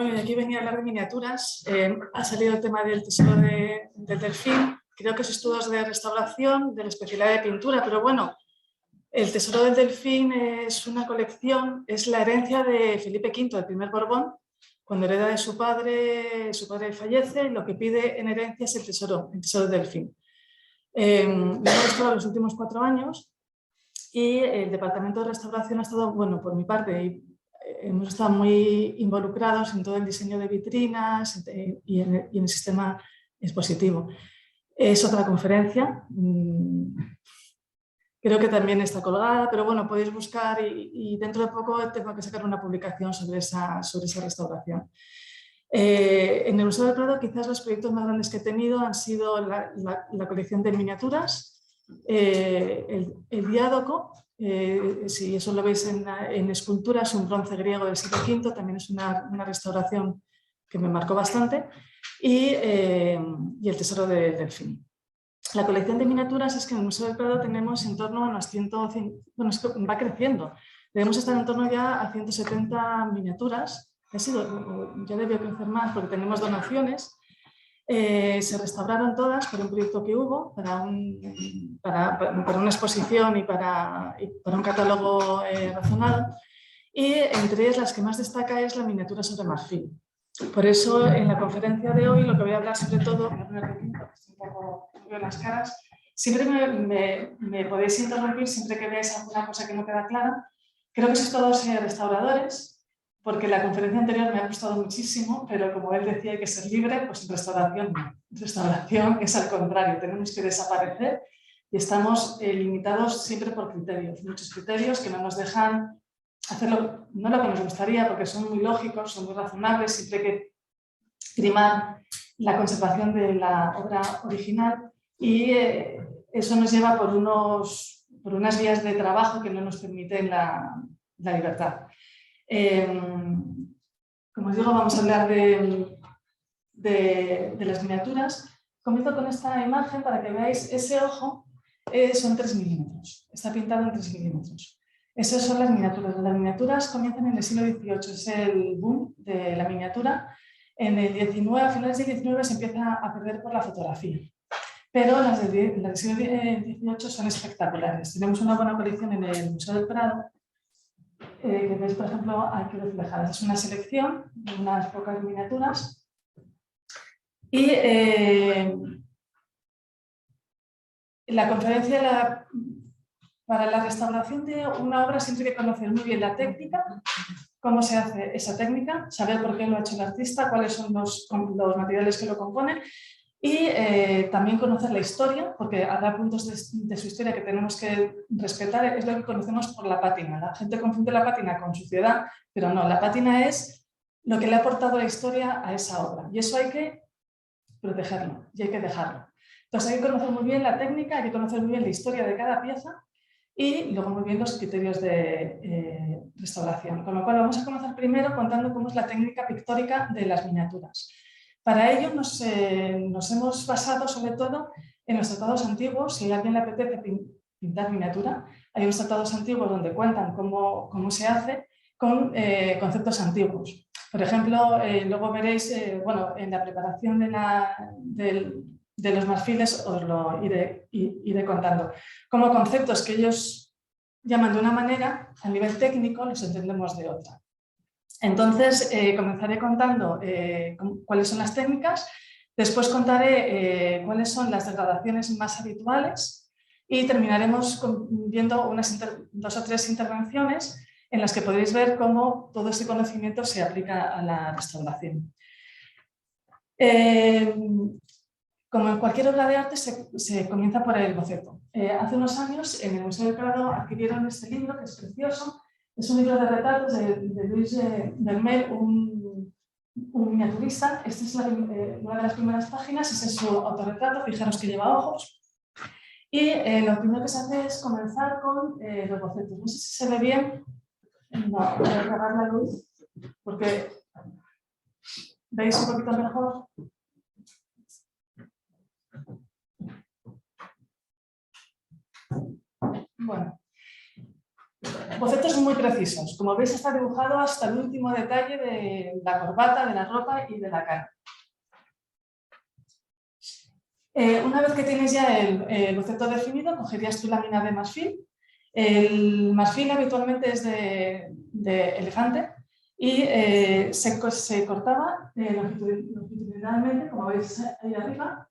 Bueno, y aquí venía a hablar de miniaturas. Ha salido el tema del tesoro del delfín. Creo que es estudios de restauración, de la especialidad de pintura, pero bueno, el tesoro del delfín es una colección, es la herencia de Felipe V, el primer Borbón. Cuando hereda de su padre fallece, lo que pide en herencia es el tesoro del delfín. Lo hemos restaurado los últimos 4 años y el departamento de restauración ha estado, bueno, por mi parte, hemos estado muy involucrados en todo el diseño de vitrinas y en el sistema expositivo. Es otra conferencia, creo que también está colgada, pero bueno, podéis buscar y dentro de poco tengo que sacar una publicación sobre esa restauración. En el Museo del Prado quizás los proyectos más grandes que he tenido han sido la colección de miniaturas, el diádoco, si eso lo veis en esculturas, un bronce griego del siglo V, también es una restauración que me marcó bastante, y el tesoro del delfín. La colección de miniaturas es que en el Museo del Prado tenemos en torno a unos 150, bueno, es que va creciendo, debemos estar en torno ya a 170 miniaturas. Ya debió crecer más porque tenemos donaciones. Se restauraron todas por un proyecto que hubo para una exposición y para un catálogo razonado. Y entre ellas las que más destaca es la miniatura sobre marfil. Por eso en la conferencia de hoy lo que voy a hablar sobre todo, voy a poner aquí, porque estoy un poco veo las caras, siempre me podéis interrumpir siempre que veáis alguna cosa que no queda clara. Creo que sois todos restauradores, porque la conferencia anterior me ha gustado muchísimo, pero como él decía hay que ser libre, pues en restauración no. Restauración es al contrario, tenemos que desaparecer y estamos limitados siempre por criterios, muchos criterios que no nos dejan hacerlo, no lo que nos gustaría, porque son muy lógicos, son muy razonables, siempre hay que primar la conservación de la obra original y eso nos lleva por unas vías de trabajo que no nos permiten la libertad. Como os digo, vamos a hablar de las miniaturas. Comienzo con esta imagen para que veáis ese ojo, son 3 milímetros, está pintado en 3 milímetros. Esas son las miniaturas. Las miniaturas comienzan en el siglo XVIII, es el boom de la miniatura. En el XIX, a finales del XIX se empieza a perder por la fotografía, pero las del siglo XVIII son espectaculares. Tenemos una buena colección en el Museo del Prado, que veis, por ejemplo, aquí reflejadas. Es una selección de unas pocas miniaturas y la conferencia para la restauración de una obra siempre hay que conocer muy bien la técnica, cómo se hace esa técnica, saber por qué lo ha hecho el artista, cuáles son los materiales que lo componen y también conocer la historia, porque habrá puntos de su historia que tenemos que respetar. Es lo que conocemos por la pátina. La gente confunde la pátina con suciedad, pero no, la pátina es lo que le ha aportado la historia a esa obra y eso hay que protegerlo y hay que dejarlo. Entonces hay que conocer muy bien la técnica, hay que conocer muy bien la historia de cada pieza y luego muy bien los criterios de restauración. Con lo cual vamos a comenzar primero contando cómo es la técnica pictórica de las miniaturas. Para ello nos hemos basado sobre todo en los tratados antiguos. Si a alguien le apetece pintar miniatura, hay unos tratados antiguos donde cuentan cómo se hace con conceptos antiguos. Por ejemplo, luego veréis, bueno, en la preparación de los marfiles os lo iré contando. Como conceptos que ellos llaman de una manera, a nivel técnico los entendemos de otra. Entonces, comenzaré contando cuáles son las técnicas, después contaré cuáles son las degradaciones más habituales y terminaremos viendo 2 o 3 intervenciones en las que podéis ver cómo todo ese conocimiento se aplica a la restauración. Como en cualquier obra de arte, se comienza por el boceto. Hace unos años en el Museo del Prado adquirieron este libro, que es precioso. Es un libro de retratos de Luis Vermeer, un miniaturista. Esta es una de las primeras páginas, ese es su autorretrato, fijaros que lleva ojos. Y lo primero que se hace es comenzar con los bocetos. No sé si se ve bien. No, voy a apagar la luz, porque veis un poquito mejor. Bueno, bocetos muy precisos. Como veis, está dibujado hasta el último detalle de la corbata, de la ropa y de la cara. Una vez que tienes ya el boceto definido, cogerías tu lámina de marfil. El marfil habitualmente es de elefante y se cortaba longitudinalmente, como veis ahí arriba.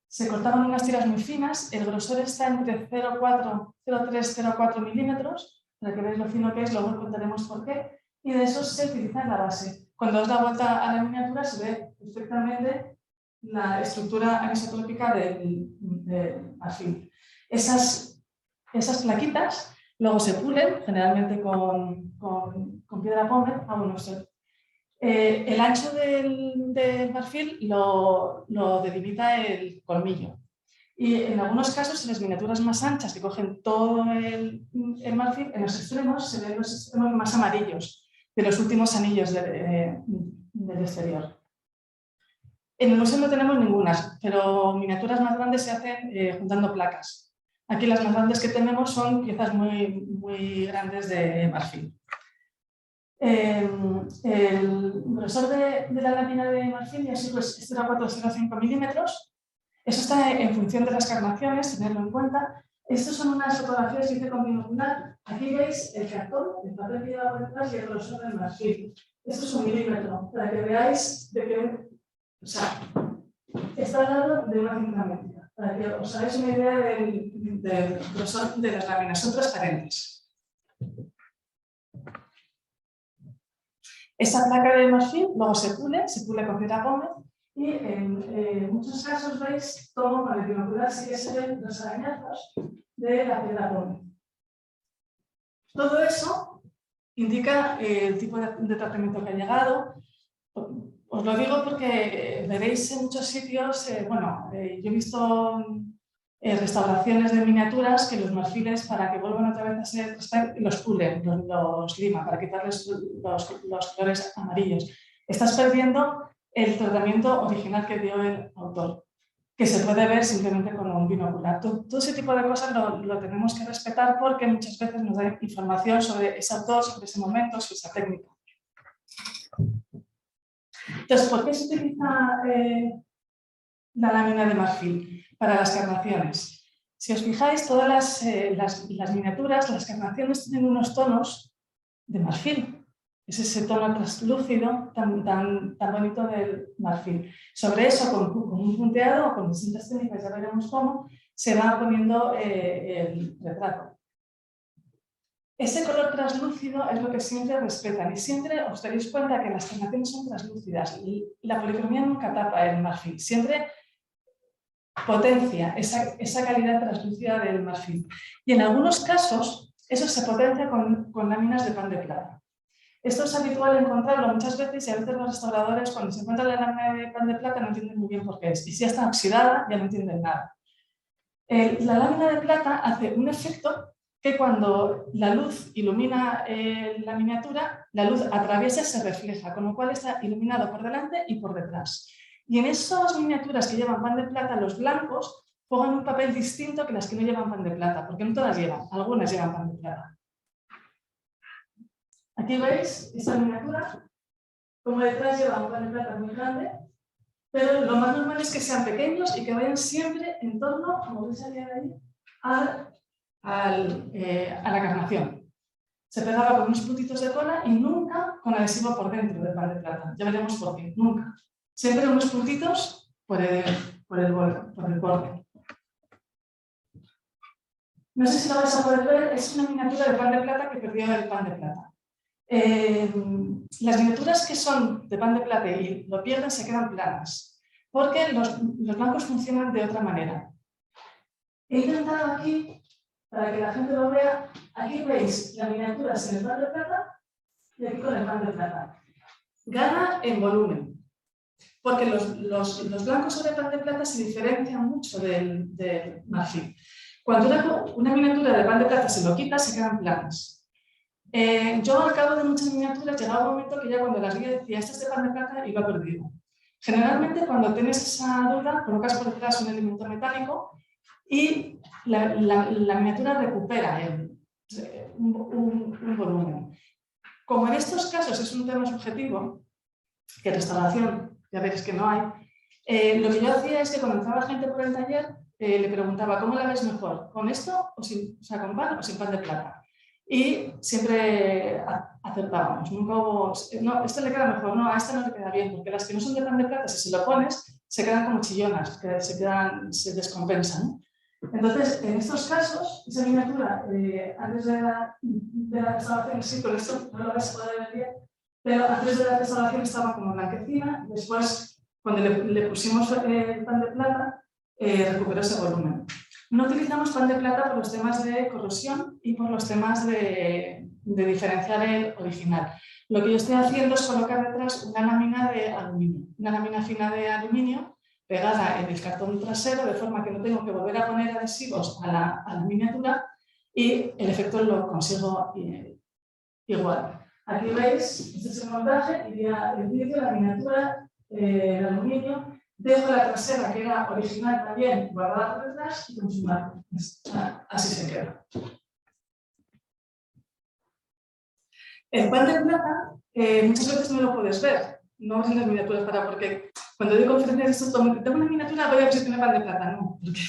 Se cortaban unas tiras muy finas, el grosor está entre 0,3-0,4 milímetros, para que veáis lo fino que es, luego contaremos por qué, y de eso se utiliza en la base. Cuando os da vuelta a la miniatura se ve perfectamente la estructura anisotópica del marfil. Esas plaquitas luego se pulen, generalmente con piedra pómez. El ancho del marfil lo delimita el colmillo. Y en algunos casos, en las miniaturas más anchas que cogen todo el marfil, en los extremos se ven los extremos más amarillos de los últimos anillos del exterior. En el museo no tenemos ninguna, pero miniaturas más grandes se hacen juntando placas. Aquí las más grandes que tenemos son piezas muy, muy grandes de marfil. El grosor de la lámina de marfil ya es 0,4-0,5 milímetros. Eso está en función de las carnaciones, tenerlo en cuenta. Estas son unas fotografías que hice con binocular. Aquí veis el cartón, el papel que lleva por detrás y el grosor del marfil. Esto es 1 milímetro, para que veáis de que, está al lado de una cinta métrica, para que os hagáis una idea del grosor de las láminas. Son transparentes. Esa placa de marfil luego se pule con piedra pómez y en muchos casos veis cómo con el binocular sí que se ven los arañazos de la piedra pómez. Todo eso indica el tipo de tratamiento que ha llegado. Os lo digo porque veréis en muchos sitios, yo he visto restauraciones de miniaturas que los marfiles, para que vuelvan otra vez a ser, los pulen, los liman, para quitarles los colores amarillos. Estás perdiendo el tratamiento original que dio el autor, que se puede ver simplemente con un binocular. Todo ese tipo de cosas lo tenemos que respetar, porque muchas veces nos da información sobre ese autor, sobre ese momento, sobre esa técnica. Entonces, ¿por qué se utiliza la lámina de marfil? Para las carnaciones. Si os fijáis, todas las miniaturas, las carnaciones tienen unos tonos de marfil. Es ese tono translúcido tan bonito del marfil. Sobre eso, con un punteado o con distintas técnicas, ya veremos cómo, se va poniendo el retrato. Ese color translúcido es lo que siempre respetan, y siempre os daréis cuenta que las carnaciones son translúcidas. La policromía nunca tapa el marfil, siempre potencia esa calidad translúcida del marfil. Y en algunos casos eso se potencia con láminas de pan de plata. Esto es habitual encontrarlo muchas veces, y a veces los restauradores, cuando se encuentran la lámina de pan de plata, no entienden muy bien por qué es. Y si ya está oxidada, ya no entienden nada. La lámina de plata hace un efecto que cuando la luz ilumina la miniatura, la luz atraviesa y se refleja, con lo cual está iluminado por delante y por detrás. Y en esas miniaturas que llevan pan de plata, los blancos juegan un papel distinto que las que no llevan pan de plata, porque no todas llevan, algunas llevan pan de plata. Aquí veis esta miniatura, como detrás lleva un pan de plata muy grande, pero lo más normal es que sean pequeños y que vayan siempre en torno, como veis ahí, a la carnación. Se pegaba con unos puntitos de cola y nunca con adhesivo por dentro del pan de plata. Ya veremos por qué, nunca. Siempre unos puntitos por el borde. No sé si lo vais a poder ver, es una miniatura de pan de plata que perdió el pan de plata. Las miniaturas que son de pan de plata y lo pierden se quedan planas, porque los blancos funcionan de otra manera. He intentado aquí, para que la gente lo vea, aquí veis la miniatura sin el pan de plata y aquí con el pan de plata. Gana en volumen, porque los blancos sobre pan de plata se diferencian mucho del marfil. Cuando una miniatura de pan de plata se lo quita, se quedan planas. Yo al cabo de muchas miniaturas llegaba un momento que ya cuando las vi decía, este es de pan de plata y lo he perdido. Generalmente cuando tienes esa duda, colocas por detrás un elemento metálico y la miniatura recupera un volumen. Como en estos casos es un tema subjetivo, que restauración, ya veréis que no hay, lo que yo hacía es que cuando entraba gente por el taller, le preguntaba, ¿cómo la ves mejor? ¿Con esto o con pan o sin pan de plata? Y siempre acertábamos. Nunca hubo, no, esto le queda mejor, no, a esta no le queda bien, porque las que no son de pan de plata, si se lo pones, se quedan como chillonas, que se descompensan. Entonces, en estos casos, esa miniatura, antes de la restauración, sí, con esto no lo vais a poder ver bien, pero antes de la restauración estaba como blanquecina, después, cuando le pusimos el pan de plata, recuperó ese volumen. No utilizamos pan de plata por los temas de corrosión y por los temas de diferenciar el original. Lo que yo estoy haciendo es colocar detrás una lámina de aluminio, una lámina fina de aluminio pegada en el cartón trasero, de forma que no tengo que volver a poner adhesivos a la miniatura y el efecto lo consigo igual. Aquí veis, este es el montaje, iría el vídeo, la miniatura, el aluminio. Dejo la trasera, que era original también, guardada por detrás y consumar. Así se queda. El pan de plata, muchas veces no lo puedes ver. No ves en las miniaturas porque cuando doy conferencias, tengo una miniatura, voy a ver si tiene pan de plata. No, porque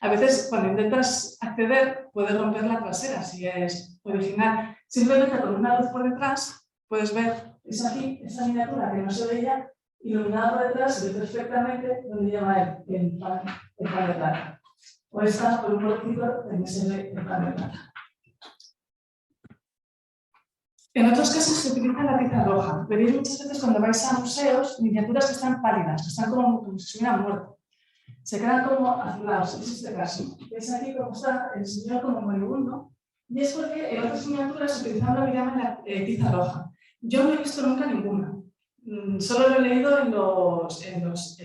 a veces cuando intentas acceder, puedes romper la trasera si es original. Simplemente con una luz por detrás, puedes ver, es aquí, esta miniatura que no se veía, iluminada por detrás, se ve perfectamente donde lleva el pan de plata. O esta, por un poquito, también se ve el pan de plata. En otros casos se utiliza la tiza roja. Veréis muchas veces cuando vais a museos miniaturas que están pálidas, que están como si se hubieran muerto. Se quedan como azulados, es este caso. Veis aquí cómo está el señor como moribundo, y es porque en otras miniaturas se utilizaban lo que llaman la tiza roja. Yo no he visto nunca ninguna. Solo lo he leído en los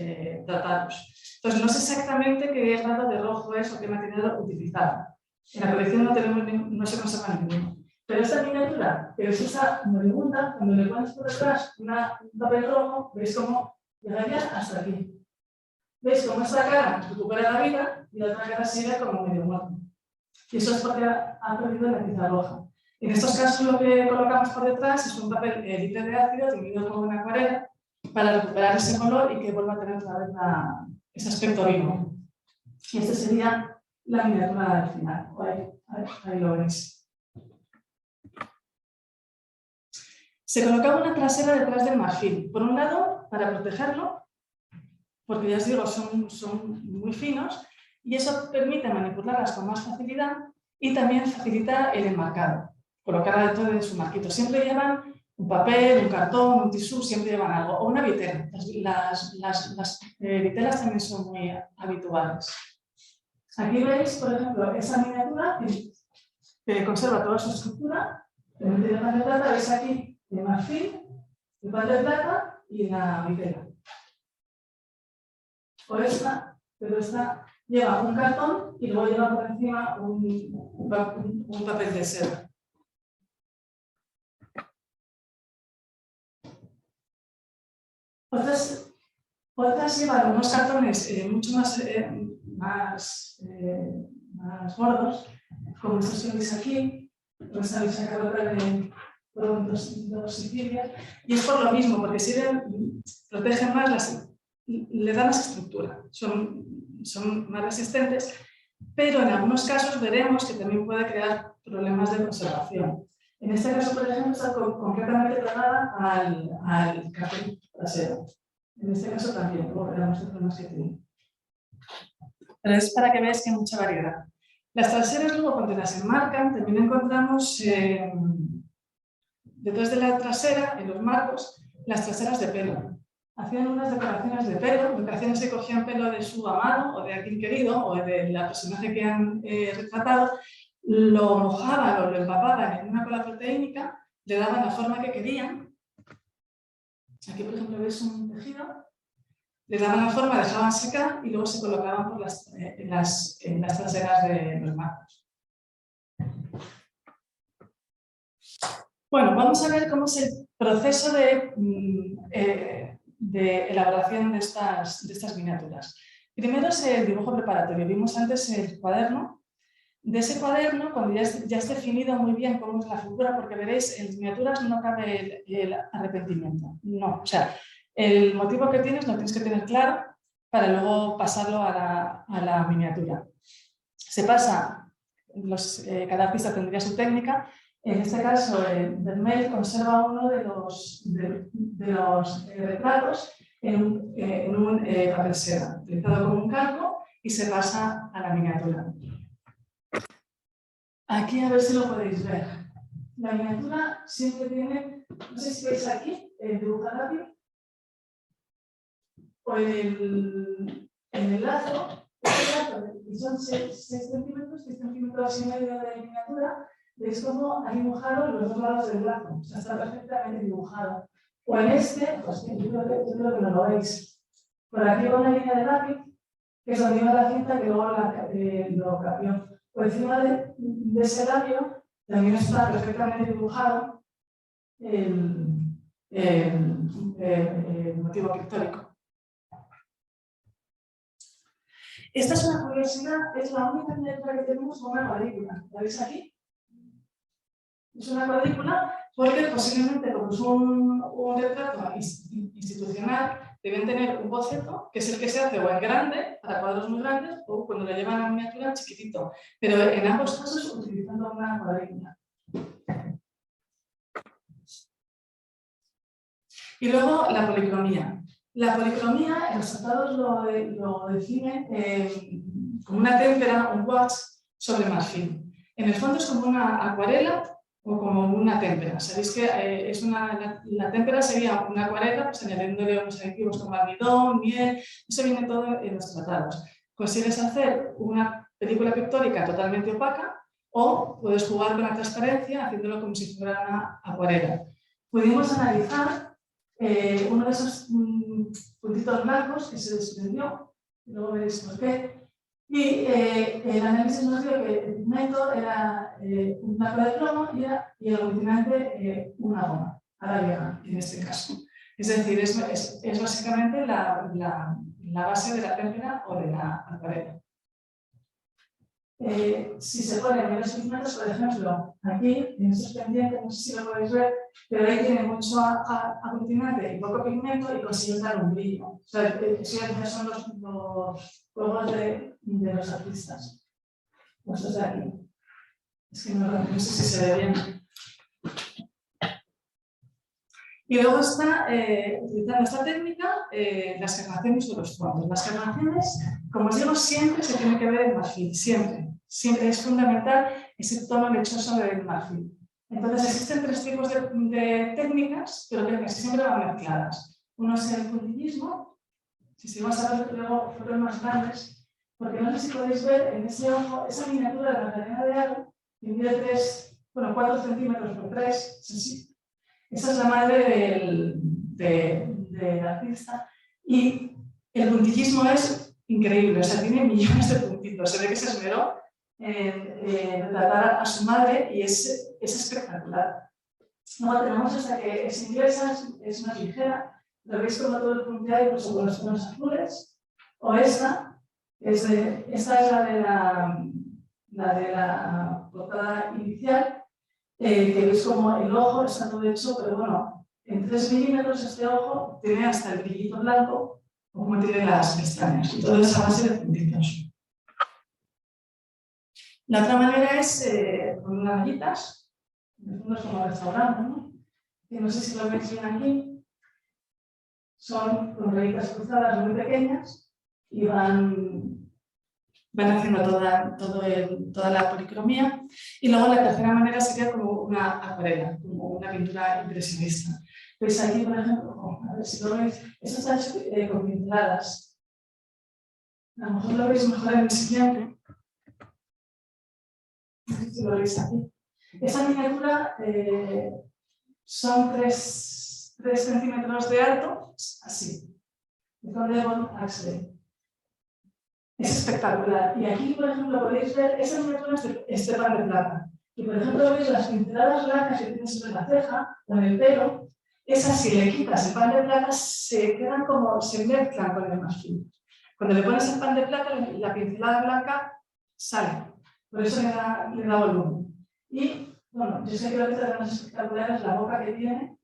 tratados. Entonces, no sé exactamente qué grado de rojo es o qué material utilizar. En la colección no se conserva ninguno. Pero esta miniatura, que es esa moribunda, cuando le pones por detrás un papel rojo, veis cómo llegaría hasta aquí. ¿Veis cómo esta cara recupera la vida y la otra cara sigue como medio muerta? Y eso es porque ha perdido la tiza roja. En estos casos lo que colocamos por detrás es un papel libre de ácido teñido con una acuarela para recuperar ese color y que vuelva a tener otra vez ese aspecto vivo. Y esta sería la miniatura al final. Ahí lo veis. Se colocaba una trasera detrás del marfil. Por un lado, para protegerlo, porque ya os digo, son muy finos, y eso permite manipularlas con más facilidad y también facilita el enmarcado. Colocar dentro de su marquito. Siempre llevan un papel, un cartón, un tisú, siempre llevan algo, o una vitela. Las vitelas también son muy habituales. Aquí veis, por ejemplo, esa miniatura que conserva toda su estructura. El pan de plata, veis aquí el marfil, el pan de plata y la vitela. O esta, pero esta lleva un cartón y luego lleva por encima un papel de seda. Otras llevan unos cartones mucho más gordos, como estos que veis aquí, los habéis sacado de dos Sicilias, y es por lo mismo, porque protegen más, le dan más estructura, son más resistentes, pero en algunos casos veremos que también puede crear problemas de conservación. En este caso, por ejemplo, está completamente pegada al cartón trasero. En este caso también, luego veremos los problemas que tiene. Pero es para que veáis que hay mucha variedad. Las traseras, luego, cuando las enmarcan, también encontramos detrás de la trasera, en los marcos, las traseras de pelo. Hacían unas decoraciones de pelo, decoraciones que cogían pelo de su amado o de alguien querido o de la personaje que han retratado, lo mojaban o lo empapaban en una cola proteínica, le daban la forma que querían. Aquí, por ejemplo, veis un tejido, le daban la forma, dejaban secar y luego se colocaban por en las traseras de los marcos. Bueno, vamos a ver cómo es el proceso de elaboración de estas miniaturas. Primero es el dibujo preparatorio. Vimos antes el cuaderno. de ese cuaderno, cuando ya has definido muy bien cómo es la figura, porque veréis, en las miniaturas no cabe el arrepentimiento. No, o sea, el motivo que tienes lo tienes que tener claro para luego pasarlo a la miniatura. Se pasa, cada artista tendría su técnica. En este caso, Vermeer conserva uno de los retratos en un papel seda, utilizado como un calco, y se pasa a la miniatura. Aquí a ver si lo podéis ver. La miniatura siempre tiene, no sé si veis aquí, el dibujo lápiz, o en el lazo, que son 6 centímetros, 6 centímetros y medio de miniatura, veis cómo ha dibujado los dos lados del lazo, o sea, está perfectamente dibujado. O en este, pues yo creo que no lo veis. Por aquí va una línea de lápiz, que es donde iba la cinta, que luego lo cambió. Por encima de ese labio también está perfectamente dibujado el motivo pictórico. Esta es una curiosidad, es la única miniatura que tenemos con una cuadrícula. ¿La veis aquí? Es una cuadrícula porque posiblemente, como es un retrato institucional, deben tener un boceto, que es el que se hace o en grande, para cuadros muy grandes, o cuando lo llevan a miniatura chiquitito. Pero en ambos casos utilizando una cuadrícula. Y luego la policromía. La policromía, en los tratados lo define como una témpera, un watch sobre marfil. En el fondo es como una acuarela o como una témpera. Sabéis que la témpera sería una acuarela, pues añadiéndole unos aditivos como almidón, miel, eso viene todo en los tratados. Consigues hacer una película pictórica totalmente opaca o puedes jugar con la transparencia haciéndolo como si fuera una acuarela. Pudimos analizar uno de esos puntitos blancos que se desprendió, luego veréis por qué, y el análisis nos dio que el pigmento era una cola de plomo y el aglutinante una goma, a la vieja en este caso. Es decir, es básicamente la base de la témpera o de la acuarela. Si se ponen menos pigmentos, por ejemplo, aquí, en estos pendientes, no sé si lo podéis ver, pero ahí tiene mucho aglutinante y poco pigmento y consiguen dar un brillo. O sea, eso ya son los juegos de los artistas. Estos de aquí. Es que no sé si se ve bien. Y luego está, utilizando esta técnica, las carnaciones o los tonos. Las carnaciones, como os digo, siempre se tiene que ver en marfil, siempre. Siempre es fundamental ese tono lechoso del marfil. Entonces existen 3 tipos de técnicas, pero que casi siempre van mezcladas. Uno es el puntillismo, si seguimos a ver luego fotos más grandes, porque no sé si podéis ver en ese ojo, esa miniatura de la cadena de aro, que mide 4 centímetros por 3, es así. Esa es la madre del artista. Y el puntillismo es increíble, o sea, tiene millones de puntitos. Se ve que se esmeró en retratar a su madre y es espectacular. Luego tenemos esta que es inglesa, es más ligera. Lo veis como todo el punteado, incluso con los tonos azules. O esta es la de la portada inicial. Que veis como el ojo está todo hecho, pero bueno, en 3 milímetros este ojo tiene hasta el brillito blanco, como tiene las pestañas, y todo es a base de puntitos. La otra manera es con unas rayitas, en el fondo es como restaurante, ¿no? Que no sé si lo veis bien aquí, son con rayitas cruzadas muy pequeñas y van haciendo toda la policromía. Y luego la tercera manera sería como una acuarela, como una pintura impresionista. Pues aquí, por ejemplo, a ver si lo veis, esto está hecho con pinceladas. A lo mejor lo veis mejor en el siguiente. No sé si lo veis aquí. Esa miniatura son 3 centímetros de alto, así. Es donde Axley. Es espectacular. Y aquí, por ejemplo, podéis ver esas miniaturas de este pan de plata. Y, por ejemplo, veis las pinceladas blancas que tiene sobre la ceja o en el pelo. Esas, si le quitas el pan de plata, se mezclan con el marfil. Cuando le pones el pan de plata, la pincelada blanca sale. por eso le da volumen. Y, bueno, yo sé que lo que tenemos espectacular es la boca que tiene,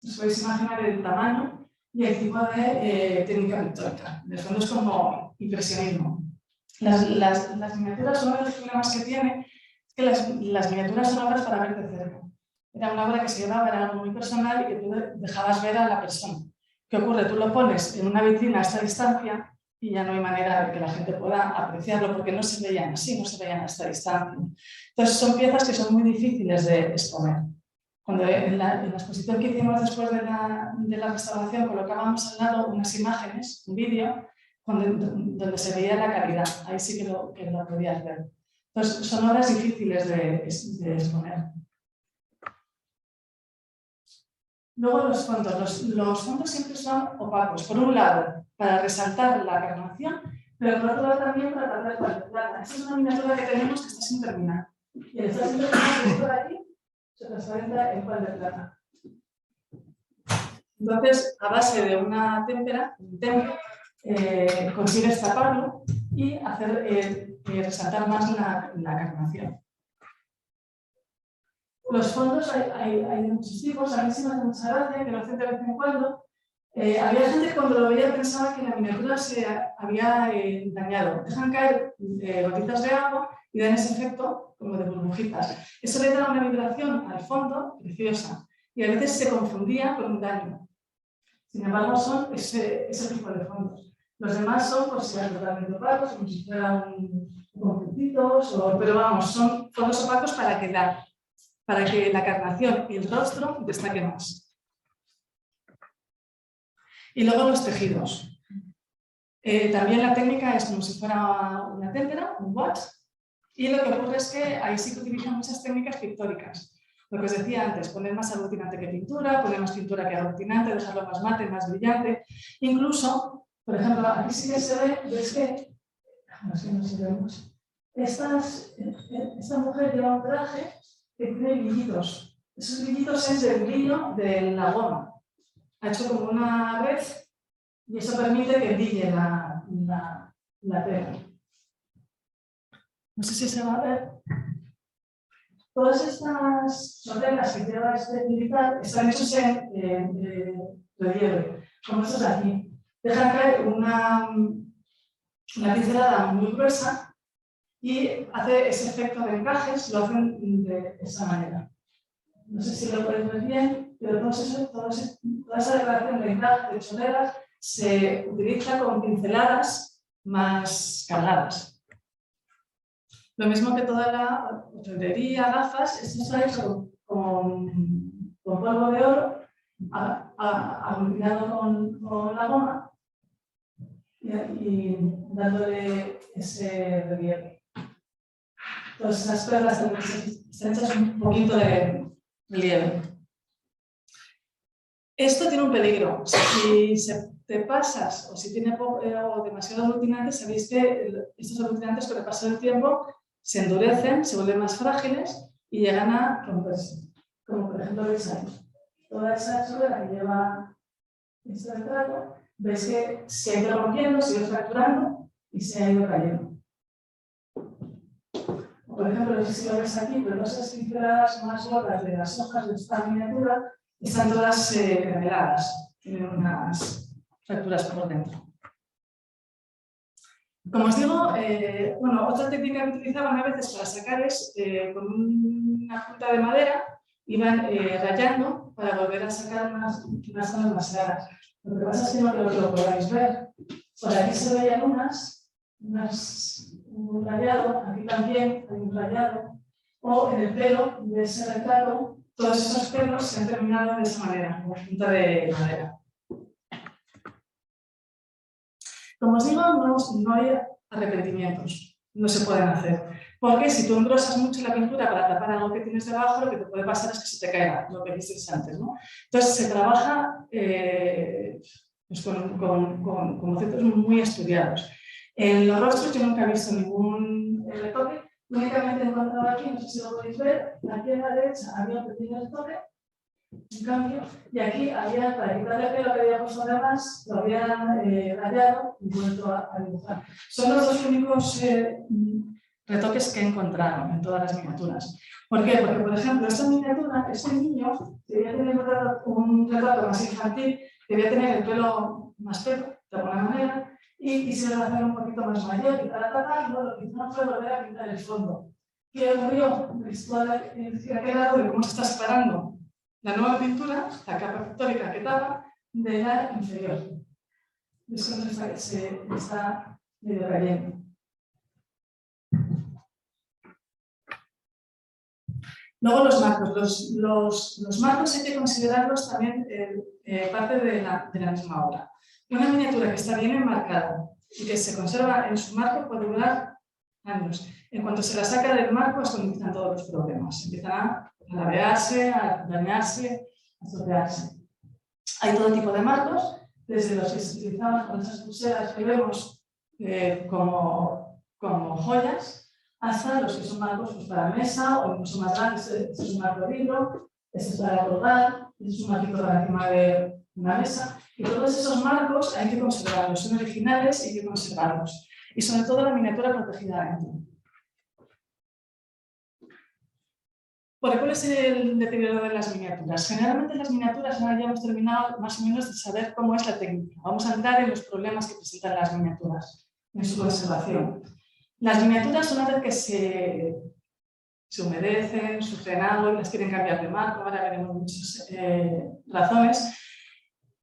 os podéis imaginar el tamaño y el tipo de técnica pictórica. De fondo es como impresionismo. Las miniaturas, uno de los problemas que tiene es que las miniaturas son obras para ver de cerca. Era una obra que se llevaba, era algo muy personal y que tú dejabas ver a la persona. ¿Qué ocurre? Tú lo pones en una vitrina a esta distancia y ya no hay manera de que la gente pueda apreciarlo porque no se veían así, no se veían a esta distancia. Entonces son piezas que son muy difíciles de exponer. Cuando en la exposición que hicimos después de la restauración colocábamos al lado unas imágenes, un vídeo, donde se veía la calidad. Ahí sí que lo podías ver. Entonces son obras difíciles de exponer. Luego los fondos. Los fondos siempre son opacos. Por un lado, para resaltar la carnación, pero por otro lado también para tapar el cuadro de plata. Esta es una miniatura que tenemos que está sin terminar. Y el está sin terminar, que es por aquí, se transparenta el cuadro de plata. Entonces, a base de una témpera, un temple, consigues taparlo y hacer resaltar más la carnación. Los fondos hay muchos tipos, a mí sí me hace mucha gracia que lo hacen de vez en cuando. Había gente que cuando lo veía pensaba que la miniatura se había dañado. Dejan caer gotitas de agua y dan ese efecto como de burbujitas. Eso le da una vibración al fondo preciosa y a veces se confundía con un daño. Sin embargo, son ese tipo de fondos. Los demás son, pues, totalmente opacos, como si fueran conjuntitos, pero vamos, son fondos opacos para que la carnación y el rostro destaquen más. Y luego los tejidos. También la técnica es como si fuera una témpera, un wax, y lo que ocurre es que ahí sí que utilizan muchas técnicas pictóricas. Lo que os decía antes, poner más aglutinante que pintura, poner más pintura que aglutinante, dejarlo más mate, más brillante. Incluso, por ejemplo, aquí sí que se ve, ves que, no sé si vemos, esta mujer lleva un traje que tiene brillitos. Esos brillitos es el brillo de la goma. Ha hecho como una red y eso permite que brille la tela. No sé si se va a ver. Todas estas sotelas que lleva este militar están hechos en relieve, como estos de aquí. Dejan caer una pincelada muy gruesa y hace ese efecto de encajes, lo hacen de esa manera. No sé si lo podéis ver bien, pero toda esa decoración de encaje de sotelas se utiliza con pinceladas más cargadas. Lo mismo que toda la orfebrería, gafas, esto está hecho con polvo de oro, aglutinado con la goma y dándole ese relieve. Entonces, esas perlas también están hechas un poquito de relieve. Esto tiene un peligro. Si te pasas o si tiene demasiado aglutinante, sabéis que estos aglutinantes con el paso del tiempo se endurecen, se vuelven más frágiles y llegan a romperse. Como por ejemplo veis ahí. Toda esa chorrera que lleva este retrato, veis que se ha ido rompiendo, se ha ido fracturando y se ha ido cayendo. Por ejemplo, no sé si lo ves aquí, pero esas pinceladas más gordas de las hojas de esta miniatura están todas reveladas, tienen unas fracturas por dentro. Como os digo, otra técnica que utilizaban a veces para sacar es con una punta de madera, iban rayando para volver a sacar unas zonas más claras. Lo que pasa es que no lo podáis ver. Por aquí se veían un rayado, aquí también hay un rayado, o en el pelo de ese retrato, todos esos pelos se han terminado de esa manera, con punta de madera. Como os digo, no hay arrepentimientos, no se pueden hacer. Porque si tú engrosas mucho la pintura para tapar algo que tienes debajo, lo que te puede pasar es que se te caiga, lo que dices antes, ¿no? Entonces se trabaja pues con conceptos muy estudiados. En los rostros yo nunca he visto ningún retoque, únicamente he encontrado aquí, no sé si lo podéis ver, aquí a la derecha había un pequeño retoque, un cambio, y aquí había, para quitarle el pelo que había puesto además, lo habían rayado y vuelto a dibujar. Son los dos únicos retoques que encontraron en todas las miniaturas. ¿Por qué? Porque, por ejemplo, esta miniatura, este niño debía tener un retrato más infantil, debía tener el pelo más pelo, de alguna manera, y quisieron hacer un poquito más mayor, y lo que hicieron fue volver a pintar el fondo. ¿Qué ocurrió? Ha quedado de cómo se está separando la nueva pintura, la capa pictórica que tapa, de la inferior. Eso está medio cayendo. Luego los marcos. Los marcos hay que considerarlos también parte de la misma obra. Una miniatura que está bien enmarcada y que se conserva en su marco puede durar años. En cuanto se la saca del marco es cuando empiezan todos los problemas. Empiezan a ladearse, a dañarse, a estropearse. Hay todo tipo de marcos, desde los que se utilizaban con esas pulseras que vemos como joyas, hasta los que son marcos pues, para mesa o incluso más grandes. Este es un marco de vidro, este es para colgar, este es un marquito para encima de una mesa. Y todos esos marcos hay que conservarlos, son originales y hay que conservarlos. Y sobre todo la miniatura protegida adentro. ¿Cuál es el deterioro de las miniaturas? Generalmente las miniaturas ahora ya hemos terminado más o menos de saber cómo es la técnica. Vamos a entrar en los problemas que presentan las miniaturas en su conservación. Las miniaturas, una vez que se humedecen, sufren agua y las quieren cambiar de marco, ahora veremos muchas razones,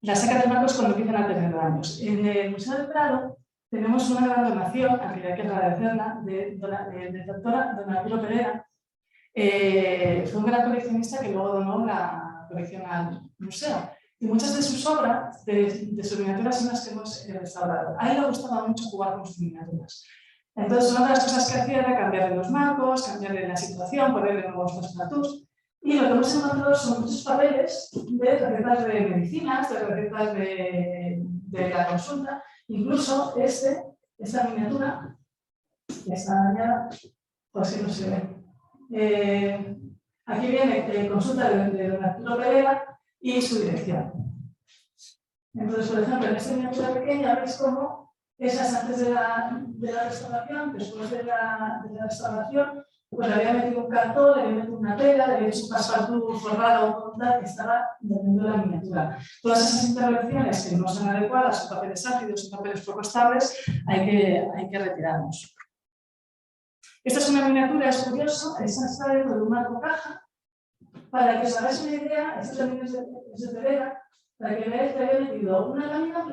las sacan de marcos cuando empiezan a tener daños. En el Museo del Prado tenemos una gran donación, a que hay que agradecerla, de doctora Dona Pilo Pereira. Fue un gran coleccionista que luego donó la colección al museo. Y muchas de sus obras, de sus miniaturas, son las que hemos restaurado. A él le gustaba mucho jugar con sus miniaturas. Entonces, una de las cosas que hacía era cambiarle los marcos, cambiarle la situación, ponerle nuevos fosfatus. Y lo que hemos encontrado son muchos papeles de recetas de medicinas, de recetas de la consulta. Incluso esta miniatura, que está dañada, pues que no se ve. Aquí viene consulta de don Arturo Pereira y su dirección. Entonces, por ejemplo, en esta miniatura pequeña veis cómo esas antes de la restauración, después de la restauración, pues le había metido un cartón, le había metido una tela, le había hecho un passepartout forrado con tal que estaba dependiendo de la miniatura. Todas esas intervenciones que no son adecuadas, son papeles ácidos, son papeles poco estables, hay que retirarlos. Esta es una miniatura, es curioso, está dentro de un marco caja. Para que os hagáis una idea, esto también es de Pereira, para que veáis que había metido una lámina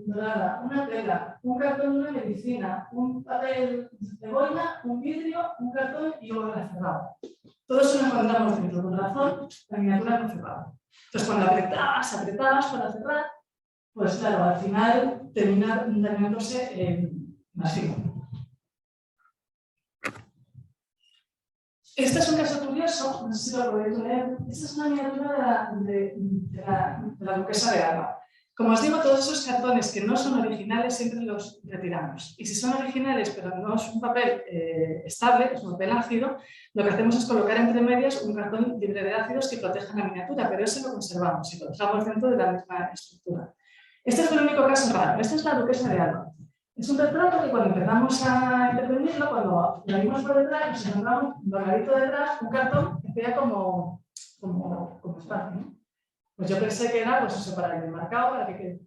dorada, una tela, un cartón de una medicina, un papel de boina, un vidrio, un cartón y luego la cerrada. Todo eso lo encontramos dentro, con razón, la miniatura no cerrada. Entonces, cuando apretabas para cerrar, pues claro, al final termina dañándose más fino. Este es un caso curioso, no sé si lo podéis leer. Esta es una miniatura de la duquesa de Alba. Como os digo, todos esos cartones que no son originales siempre los retiramos. Y si son originales, pero no es un papel estable, es un papel ácido, lo que hacemos es colocar entre medias un cartón libre de ácidos que proteja la miniatura, pero ese lo conservamos y lo dejamos dentro de la misma estructura. Este es el único caso raro. Esta es la duquesa de Alba. Es un retrato que cuando empezamos a intervenirlo, cuando lo vimos por detrás, nos encontramos dobladito detrás un cartón que hacía como espacio, ¿no? Pues yo pensé que era pues eso, para el enmarcado, para que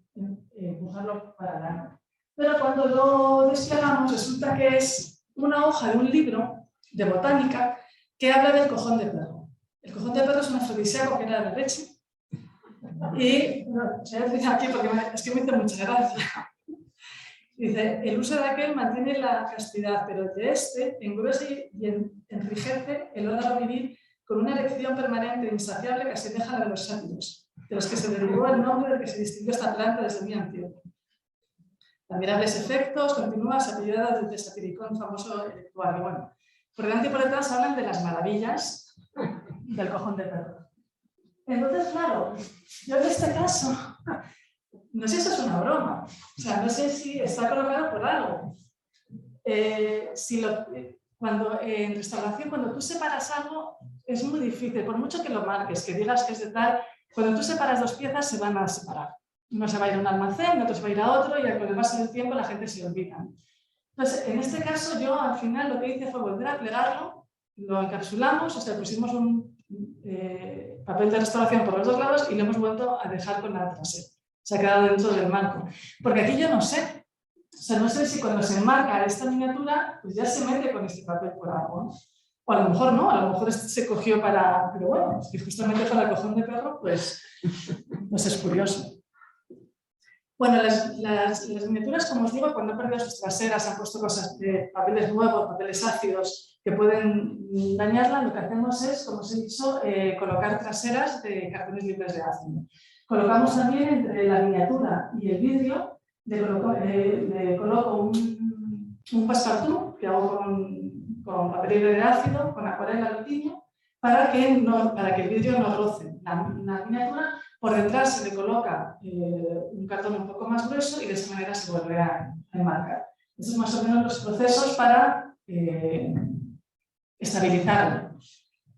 empujarlo para adelante. Pero cuando lo desplegamos, resulta que es una hoja de un libro de botánica que habla del cojón de perro. El cojón de perro es un afrodisíaco que era de leche. Y bueno, se voy a decir aquí porque es que me hizo mucha gracia. Dice, el uso de aquel mantiene la castidad, pero el de este engruesa y enrijece el órgano vivir con una erección permanente e insaciable que asemeja a la de los sátiros, de los que se derivó el nombre del que se distinguió esta planta desde muy antiguo. Admirables efectos, continuas, apellidadas del satiricón famoso electuario. Bueno, por delante y por detrás hablan de las maravillas del cojón de perro. Entonces, claro, yo en este caso... No sé si eso es una broma, o sea, no sé si está colocado por algo. Cuando en restauración, cuando tú separas algo, es muy difícil, por mucho que lo marques, que digas que es de tal, cuando tú separas dos piezas se van a separar. Uno se va a ir a un almacén, otro se va a ir a otro y con el paso del tiempo la gente se olvida. Entonces, en este caso, yo al final lo que hice fue volver a plegarlo, lo encapsulamos, o sea, pusimos un papel de restauración por los dos lados y lo hemos vuelto a dejar con la trasera. Se ha quedado dentro del marco. Porque aquí yo no sé. O sea, no sé si cuando se enmarca esta miniatura, pues ya se mete con este papel por algo, ¿no? O a lo mejor no, a lo mejor este se cogió para... Pero bueno, si justamente para el cojón de perro, pues es curioso. Bueno, las miniaturas, como os digo, cuando han perdido sus traseras, han puesto cosas de papeles nuevos, papeles ácidos que pueden dañarla, lo que hacemos es, como os he dicho, colocar traseras de cartones libres de ácido. Colocamos también entre la miniatura y el vidrio, le coloco un passepartout que hago con papel libre de ácido, con acuarela aluminio, para que el vidrio no roce la miniatura. Por detrás se le coloca un cartón un poco más grueso y de esa manera se vuelve a enmarcar. Estos son más o menos los procesos para estabilizarlo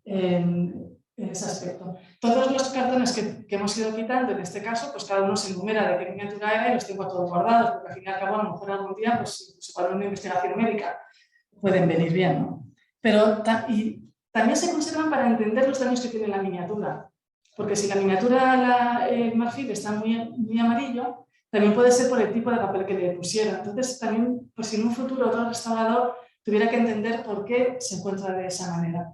en ese aspecto. Todos los cartones que hemos ido quitando, en este caso, pues cada uno se enumera de qué miniatura era y los tengo todos guardados, porque al fin y al cabo, a lo mejor algún día, pues para una investigación médica pueden venir bien, ¿no? Pero también se conservan para entender los daños que tiene la miniatura. Porque si la miniatura, el marfil, está muy amarillo, también puede ser por el tipo de papel que le pusieron. Entonces, también, pues si en un futuro otro restaurador tuviera que entender por qué se encuentra de esa manera.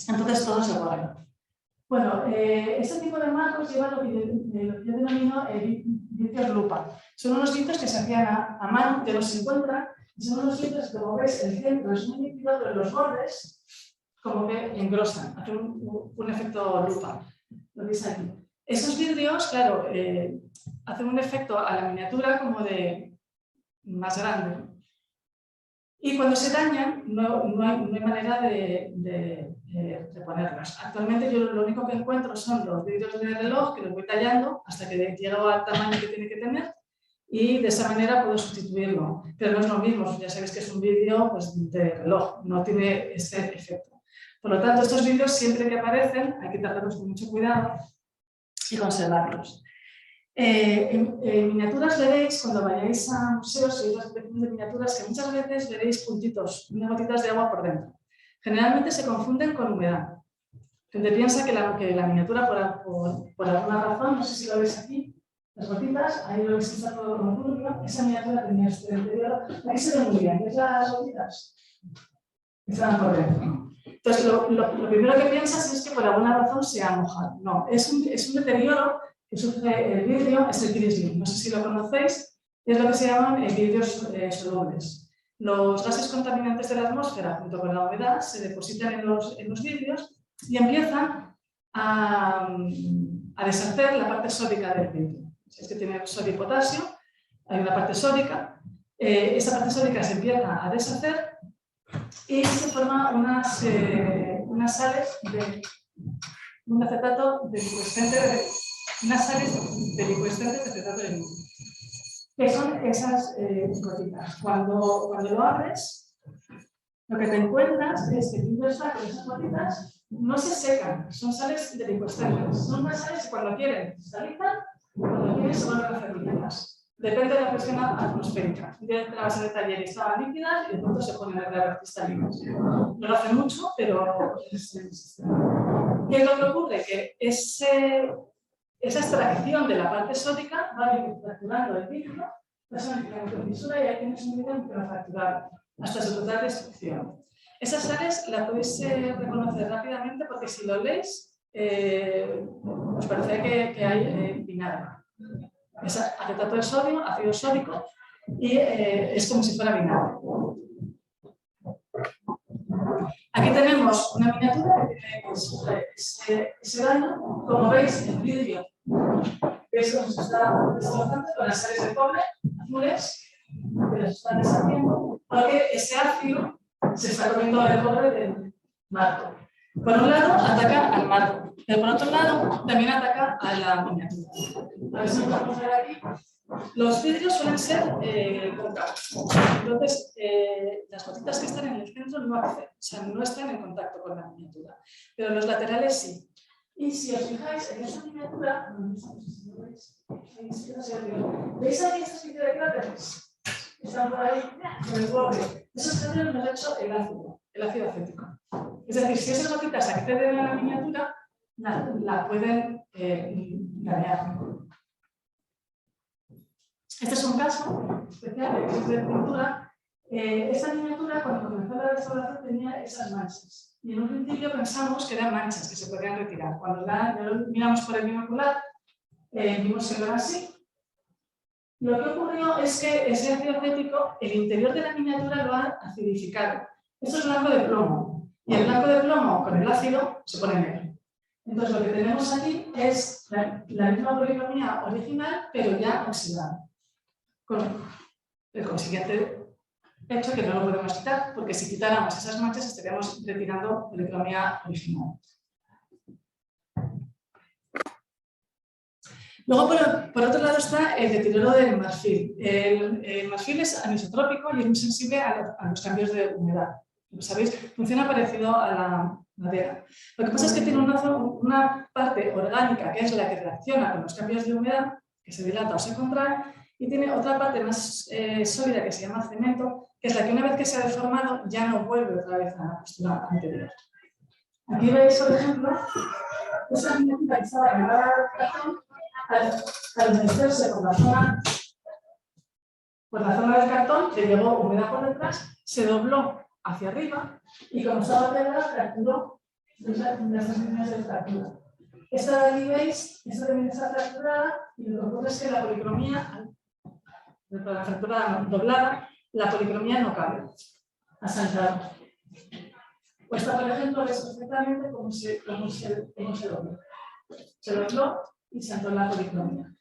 Entonces, todo se guarda. Bueno, este tipo de marcos lleva lo que yo denomino vidrios lupa. Son unos vidrios que se hacían a mano, que no se encuentran, y son unos vidrios que, como veis, el centro es muy nítido, pero los bordes como que engrosan, hacen un efecto lupa. Lo veis aquí. Esos vidrios, claro, hacen un efecto a la miniatura como de más grande. Y cuando se dañan, no hay manera de reponerlos. Actualmente yo lo único que encuentro son los vidrios de reloj que los voy tallando hasta que llego al tamaño que tiene que tener y de esa manera puedo sustituirlo. Pero no es lo mismo, ya sabéis que es un vidrio pues, de reloj, no tiene ese efecto. Por lo tanto, estos vidrios siempre que aparecen hay que tratarlos con mucho cuidado y conservarlos. En miniaturas veréis, cuando vayáis a museos y otras colecciones de miniaturas, que muchas veces veréis puntitos, unas gotitas de agua por dentro. Generalmente se confunden con humedad. Gente piensa que la miniatura, por alguna razón, no sé si lo veis aquí, las gotitas, ahí lo veis que está todo como turbio, esa miniatura tenía este interior, ahí se ve muy bien, ¿ves las gotitas? Están por dentro. Entonces, lo primero que piensas es que por alguna razón se ha mojado. No, es un deterioro que sufre el vidrio, es el grizzly. No sé si lo conocéis, es lo que se llaman vidrios solubles. Los gases contaminantes de la atmósfera, junto con la humedad, se depositan en los vidrios y empiezan a deshacer la parte sódica del vidrio. Es que tiene sodio y potasio, hay una parte sódica, esa parte sódica se empieza a deshacer y se forman unas sales de un acetato delicuescente unas sales delicuescentes de acetato de litio, que son esas gotitas. Cuando lo abres, lo que te encuentras es que el vidrio está con esas gotitas, no se secan, son sales delicuescentes. Son unas sales que cuando quieren se cristalizan, cuando quieren se vuelven a hacer líquidas. Depende de la presión atmosférica. Un día la base de taller y estaban líquidas y de pronto se ponen a quedar cristalinas. No lo hace mucho, pero es el sistema. ¿Qué es lo que ocurre? Que esa extracción de la parte sódica va fracturando el vidrio, pasa una fisura y ahí tienes un vidrio microfracturado hasta su total destrucción. Esas sales las podéis reconocer rápidamente porque si lo leéis os parece que hay vinagre. Es acetato de sodio, ácido sódico y es como si fuera vinagre. Aquí tenemos una miniatura que tiene ese daño. Como veis, el vidrio se está destrozando con las sales de cobre azules que las están deshaciendo porque ese ácido se está comiendo el cobre del marco. Por un lado, ataca al marco, pero por otro lado, también ataca a la miniatura. A ver si podemos ver aquí. Los vidrios suelen ser cóncavos. Entonces, las gotitas que están en el centro no están en contacto con la miniatura, pero los laterales sí. Y si os fijáis en esta miniatura, ¿veis aquí esta especie de cráteres? están por ahí en el borde. Esos cráteres los ha hecho el ácido acético. Es decir, si esas gotitas acceden a la miniatura, la pueden dañar. Este es un caso especial de pintura. Esta miniatura, cuando comenzó la restauración, tenía esas manchas. Y en un principio pensamos que eran manchas que se podían retirar. Cuando ya lo miramos por el binocular, vimos que no era así. Lo que ocurrió es que ese ácido acético, el interior de la miniatura lo ha acidificado. Esto es blanco de plomo. Y el blanco de plomo con el ácido se pone negro. Entonces lo que tenemos aquí es la misma policromía original, pero ya oxidada. Con el consiguiente hecho que no lo podemos quitar, porque si quitáramos esas manchas estaríamos retirando policromía original. Luego, por otro lado, está el deterioro del marfil. El marfil es anisotrópico y es muy sensible a los cambios de humedad. Como sabéis, funciona parecido a la madera. Lo que pasa es que tiene una parte orgánica, que es la que reacciona con los cambios de humedad, que se dilata o se contrae, y tiene otra parte más sólida que se llama cemento, que es la que una vez que se ha deformado ya no vuelve otra vez a la postura anterior. Aquí veis, por ejemplo, esa miniatura que estaba pegada al cartón, al meterse por la zona del cartón, le llegó humedad por detrás, se dobló hacia arriba y como estaba pegada, fracturó las líneas de fractura. Esta de aquí veis, esta también está fracturada y lo que ocurre es que la policromía, la fractura doblada, la policromía no cabe, ha saltado. Pues esta, por ejemplo, ves perfectamente cómo se dobló. Se dobló y saltó la policromía.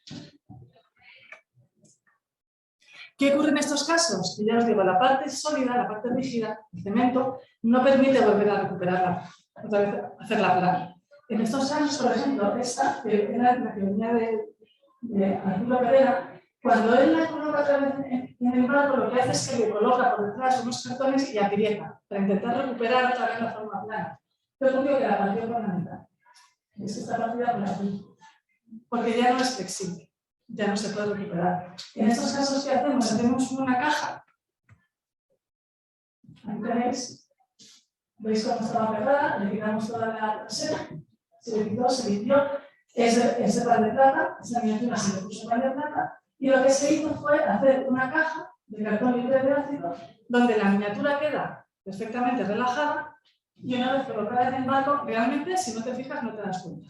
¿Qué ocurre en estos casos? Que ya os digo, la parte sólida, la parte rígida, el cemento, no permite volver a recuperarla, otra vez hacerla plana. En estos casos, por ejemplo, esta, que era la que venía de Arturo Pereira, cuando él la coloca otra vez en el barco, lo que hace es que le coloca por detrás unos cartones y aprieta, para intentar recuperar otra vez la forma plana. Pero obvio que la partió por la mitad. Es que está partida por la mitad. Porque ya no es flexible, ya no se puede recuperar. En estos casos, ¿qué hacemos? Hacemos una caja. Aquí tenéis, veis cómo estaba pegada, le quitamos toda la trasera, se le quitó, se limpió ese pan de plata, esa miniatura se le puso pan de plata, y lo que se hizo fue hacer una caja de cartón libre de ácido, donde la miniatura queda perfectamente relajada, y una vez colocada en el barco, realmente, si no te fijas, no te das cuenta.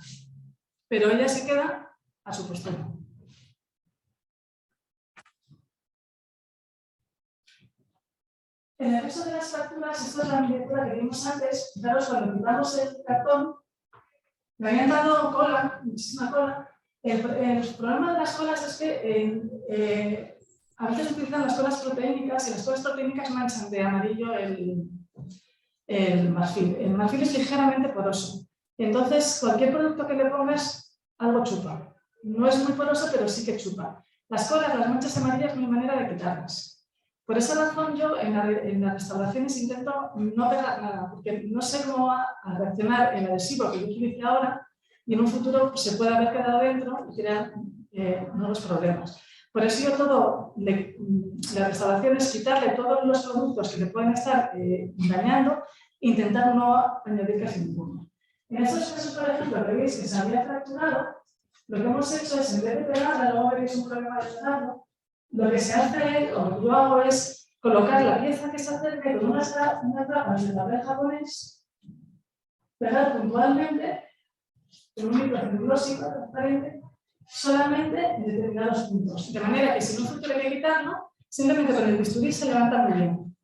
Pero ella se queda a su postura. En el caso de las fracturas, esta es la miniatura que vimos antes. Fijaros, cuando quitamos el cartón, me habían dado cola, muchísima cola. El problema de las colas es que a veces utilizan las colas proteínicas y las colas proteínicas manchan de amarillo el marfil. El marfil es ligeramente poroso. Entonces, cualquier producto que le pongas, algo chupa. No es muy poroso, pero sí que chupa. Las colas, las manchas amarillas, no hay manera de quitarlas. Por esa razón yo en las restauraciones intento no pegar nada, porque no sé cómo va a reaccionar el adhesivo que yo utilice ahora y en un futuro se puede haber quedado dentro y crear nuevos problemas. Por eso yo la restauración es quitarle todos los productos que le pueden estar dañando e intentar no añadir casi ninguno. En estos casos, por ejemplo, que veis que se había fracturado, lo que hemos hecho es, en vez de pegarla, luego veréis un problema de pegarlo, lo que se hace, o lo que yo hago, es colocar la pieza que se acerque con unas tapas de papel japonés, pegar puntualmente con un microcelulósico transparente, solamente en determinados puntos. De manera que si en un futuro hay que quitarlo, simplemente con el bisturí se levanta muy bien.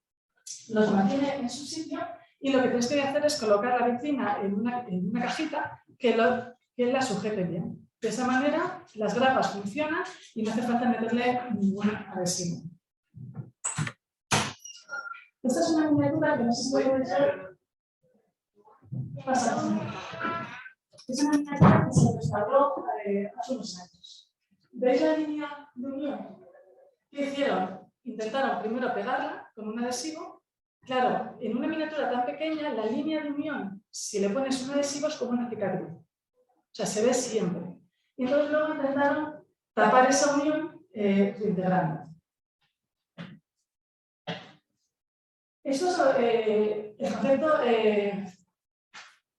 Los mantiene en su sitio y lo que tenéis que hacer es colocar la vitrina en una cajita que la sujete bien. De esa manera, las grapas funcionan y no hace falta meterle ningún adhesivo. Esta es una miniatura que no sé si puede ver. ¿Qué pasa? Es una miniatura que se restauró hace unos años. ¿Veis la línea de unión? ¿Qué hicieron? Intentaron primero pegarla con un adhesivo. Claro, en una miniatura tan pequeña, la línea de unión, si le pones un adhesivo, es como una cicatriz. O sea, se ve siempre. Y entonces luego intentaron tapar esa unión integrando. Esto es el concepto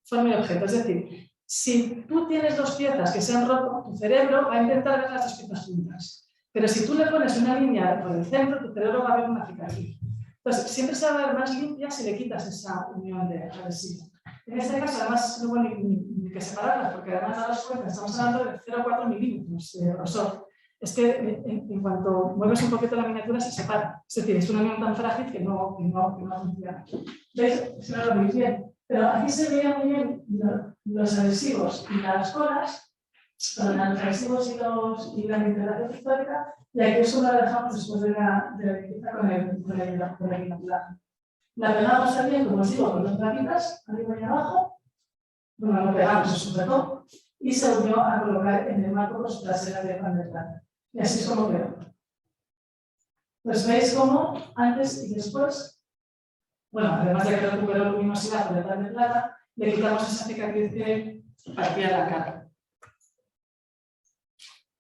forma y objeto. Es decir, si tú tienes dos piezas que se han roto, tu cerebro va a intentar ver las dos piezas juntas. Pero si tú le pones una línea por el centro, tu cerebro va a ver una cicatriz. Entonces, siempre se va a ver más limpia si le quitas esa unión de adhesivo. En este caso, además, no hubo ni que separarlas, porque además de las cuentas estamos hablando de 0,4 milímetros de grosor. Es que en cuanto mueves un poquito la miniatura se separa. Es decir, es una unión tan frágil que no funciona. ¿Veis? Se lo veis bien. Pero aquí se veían muy bien los adhesivos y las colas, los adhesivos y la integración histórica, y aquí eso lo dejamos después de la limpieza con el inocular. La pegamos también, como os digo, con dos plaquitas, arriba y abajo. Bueno, lo pegamos, se sujetó y se volvió a colocar en el marco con su trasera de pan de plata. Y así es como quedó. Pues veis cómo antes y después, bueno, además de que recuperó luminosidad con el pan de plata, le quitamos esa cicatriz que partía la cara.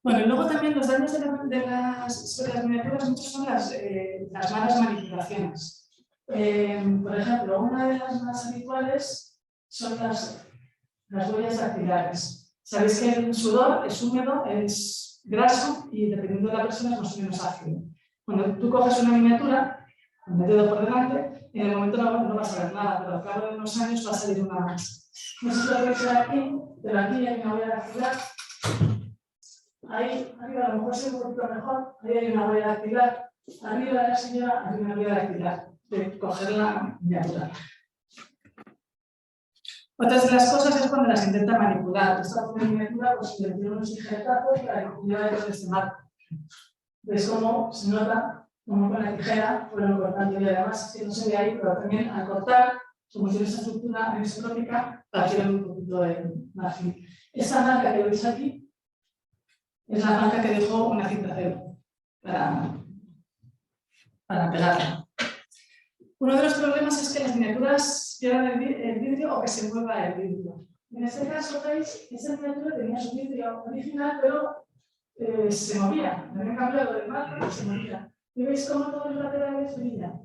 Bueno, y luego también los daños sobre las miniaturas, muchos son las malas manipulaciones. Por ejemplo, una de las más habituales son las huellas dactilares. Sabéis que el sudor es húmedo, es graso y dependiendo de la persona es más o menos ácido. Cuando tú coges una miniatura, con el dedo por delante, en el momento no vas a ver nada, pero al cabo de unos años va a salir una más. No sé si lo veis aquí, pero aquí hay una huella dactilar. Ahí, arriba, a lo mejor se ve un poquito mejor, ahí hay una huella dactilar. Arriba de la señora hay una huella dactilar de coger la miniatura. Otras de las cosas es cuando las intenta manipular. Esta miniatura pues le dio unos tijeretazos para que pudiera dentro de este marco. ¿Veis cómo se nota? Como con la tijera fueron cortando y además que no se ve ahí, pero también al cortar, como tiene esa estructura anisotrópica, partieron un poquito de marfil. Esta marca que veis aquí es la marca que dejó una cinta cero para pegarla. Uno de los problemas es que las miniaturas pierdan el vidrio o que se mueva el vidrio. En este caso, veis, esta miniatura tenía su vidrio original, pero se movía. Le habían cambiado el marco y se movía. Y veis cómo todos los laterales brillan.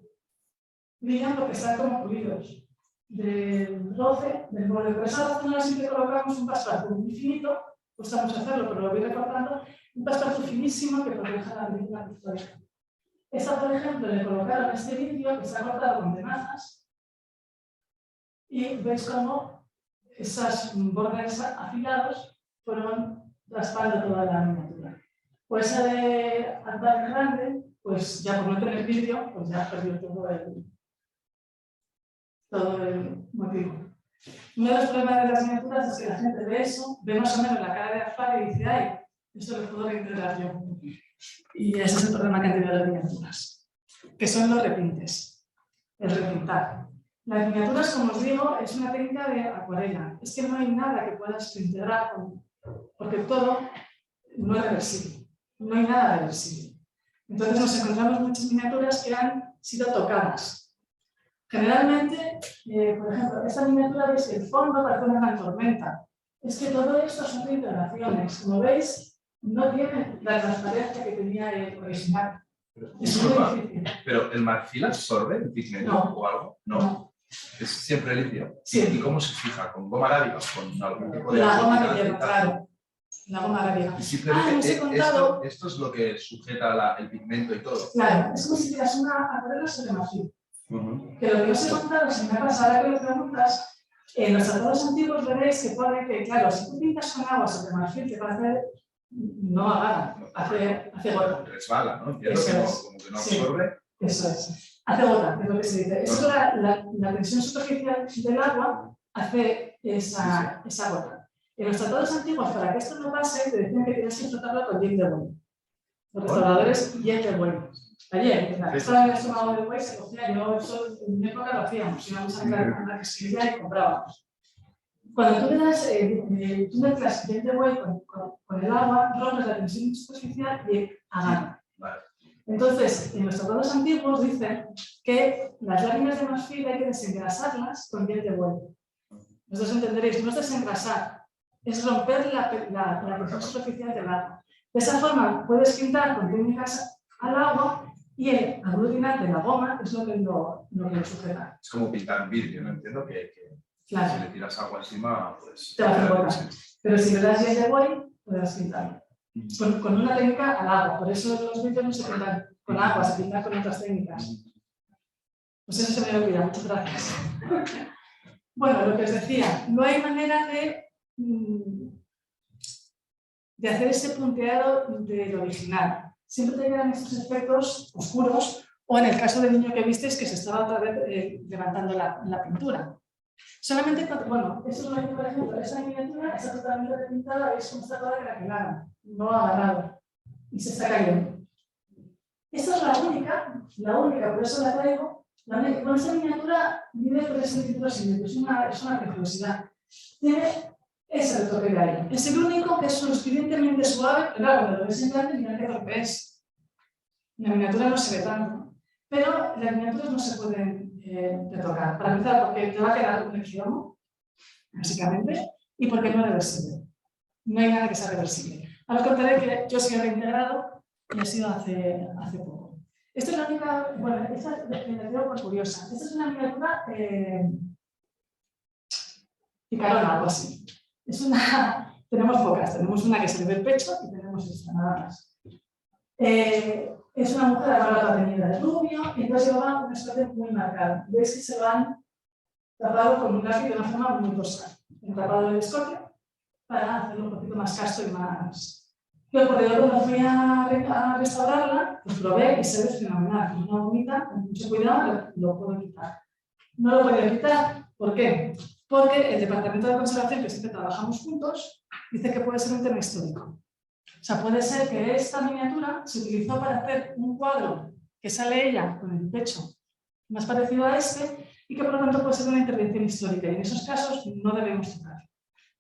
Brillan porque están como pulidos. Del roce, del borde. Por esa razón, siempre colocamos un passepartout muy finito, cuesta mucho hacerlo, pero lo voy recortando, un passepartout finísimo que proteja la película histórica. Esta, por ejemplo, le colocaron este vidrio que está cortado con tenazas y veis cómo esos bordes afilados fueron raspando toda la miniatura. O esa de altar grande, pues ya por no tener vidrio, pues ya perdió todo el motivo. Uno de los problemas de las miniaturas es que la gente ve eso, ve más o menos la cara de Alfaro y dice, ay, esto lo puedo reintegrar yo. Y ese es el problema que han tenido las miniaturas, que son los repintes, el repintar. Las miniaturas, como os digo, es una técnica de acuarela. Es que no hay nada que puedas reintegrar, porque todo no es reversible. No hay nada reversible. Entonces nos encontramos muchas miniaturas que han sido tocadas. Generalmente, por ejemplo, esta miniatura veis que el fondo parece una gran tormenta. Es que todo esto son reintegraciones. Como veis, no tiene la transparencia que tenía el original. Es muy difícil. ¿Pero el marfil absorbe el pigmento o algo? No. Es siempre líquido. Sí. ¿Y cómo se fija? ¿Con goma arábiga? ¿Con algún tipo de la goma que lleva, claro. La goma arábiga. Y simplemente esto es lo que sujeta el pigmento y todo. Claro, es como si tuvieras una acuarela sobre marfil. Que lo que os he contado, si me pasa ahora que lo preguntas, en los tratados antiguos veréis que pone que, claro, si tú pintas con agua sobre marfil, que parece no agarra, hace gota. Resbala, ¿no? Entiendo como que no absorbe. Sí, eso es. Hace gota, es lo que se dice. Eso la tensión superficial del agua hace esa gota. En los tratados antiguos, para que esto no pase, te decían que tenías que frotarlo con hiel de buey. Los restauradores, hiel de buey. Ayer, estaba en el estómago de buey, se cogía, yo eso en mi época lo hacíamos, íbamos a la quesería y comprábamos. Cuando tú mezclas hiel de buey con el agua, rompes la tensión superficial y agarra. Entonces, en los tratados antiguos dicen que las láminas de marfil hay que desengrasarlas con hiel de buey. Vosotros entenderéis, no es desengrasar, es romper la tensión superficial del agua. De esa forma puedes pintar con técnicas al agua y el aglutinante, la goma, es lo que lo no quiero sujetar. Es como pintar un vidrio, ¿no? Entiendo que Claro. si le tiras agua encima, pues... Te va a hacer bola. Pero si le das hielo de buey, puedes pintarlo. Con una técnica al agua. Por eso los vidrios no se pintan con agua, se pintan con otras técnicas. Pues eso se me olvida. Muchas gracias. Bueno, lo que os decía, no hay manera de hacer ese punteado del original. Siempre te quedan estos efectos oscuros, o en el caso del niño que visteis que se estaba otra vez levantando la pintura. Solamente, bueno, eso es lo que, por ejemplo, esa miniatura está totalmente repintada, veis cómo está toda craquelada, no agarrada, y se está cayendo. Esta es la única, por eso la traigo. Con esta miniatura mide 3 centímetros y medio, es una preciosidad. Tiene ese retoque de ahí. Es el único que es suficientemente suave, pero claro, cuando lo ves en grande, mirad qué torpe es. La miniatura no se ve tanto, pero las miniaturas no se pueden retocar. Para empezar, porque te va a quedar un extremo, básicamente, y porque no es reversible. No hay nada que sea reversible. Ahora os contaré que yo soy reintegrado y ha sido hace poco. Esta es la única, bueno, esta es miniatura por curiosa. Esta es una miniatura picarona, algo así. Tenemos pocas, tenemos una que se le ve el pecho y tenemos esta, nada más. Es una mujer ahora teñida de rubio y entonces lleva un escote muy marcado. Veis que se van tapados con un lápiz de una forma muy tosca. He tapado el escote para hacerlo un poquito más casto y más... Pero por ello, cuando fui a restaurarla, pues probé y se ve fenomenal. Con una gomita, con mucho cuidado, lo puedo quitar. No lo podía quitar. ¿Por qué? Porque el Departamento de Conservación, que siempre trabajamos juntos, dice que puede ser un tema histórico. O sea, puede ser que esta miniatura se utilizó para hacer un cuadro que sale ella con el pecho más parecido a este y que por lo tanto puede ser una intervención histórica. Y en esos casos no debemos tocar.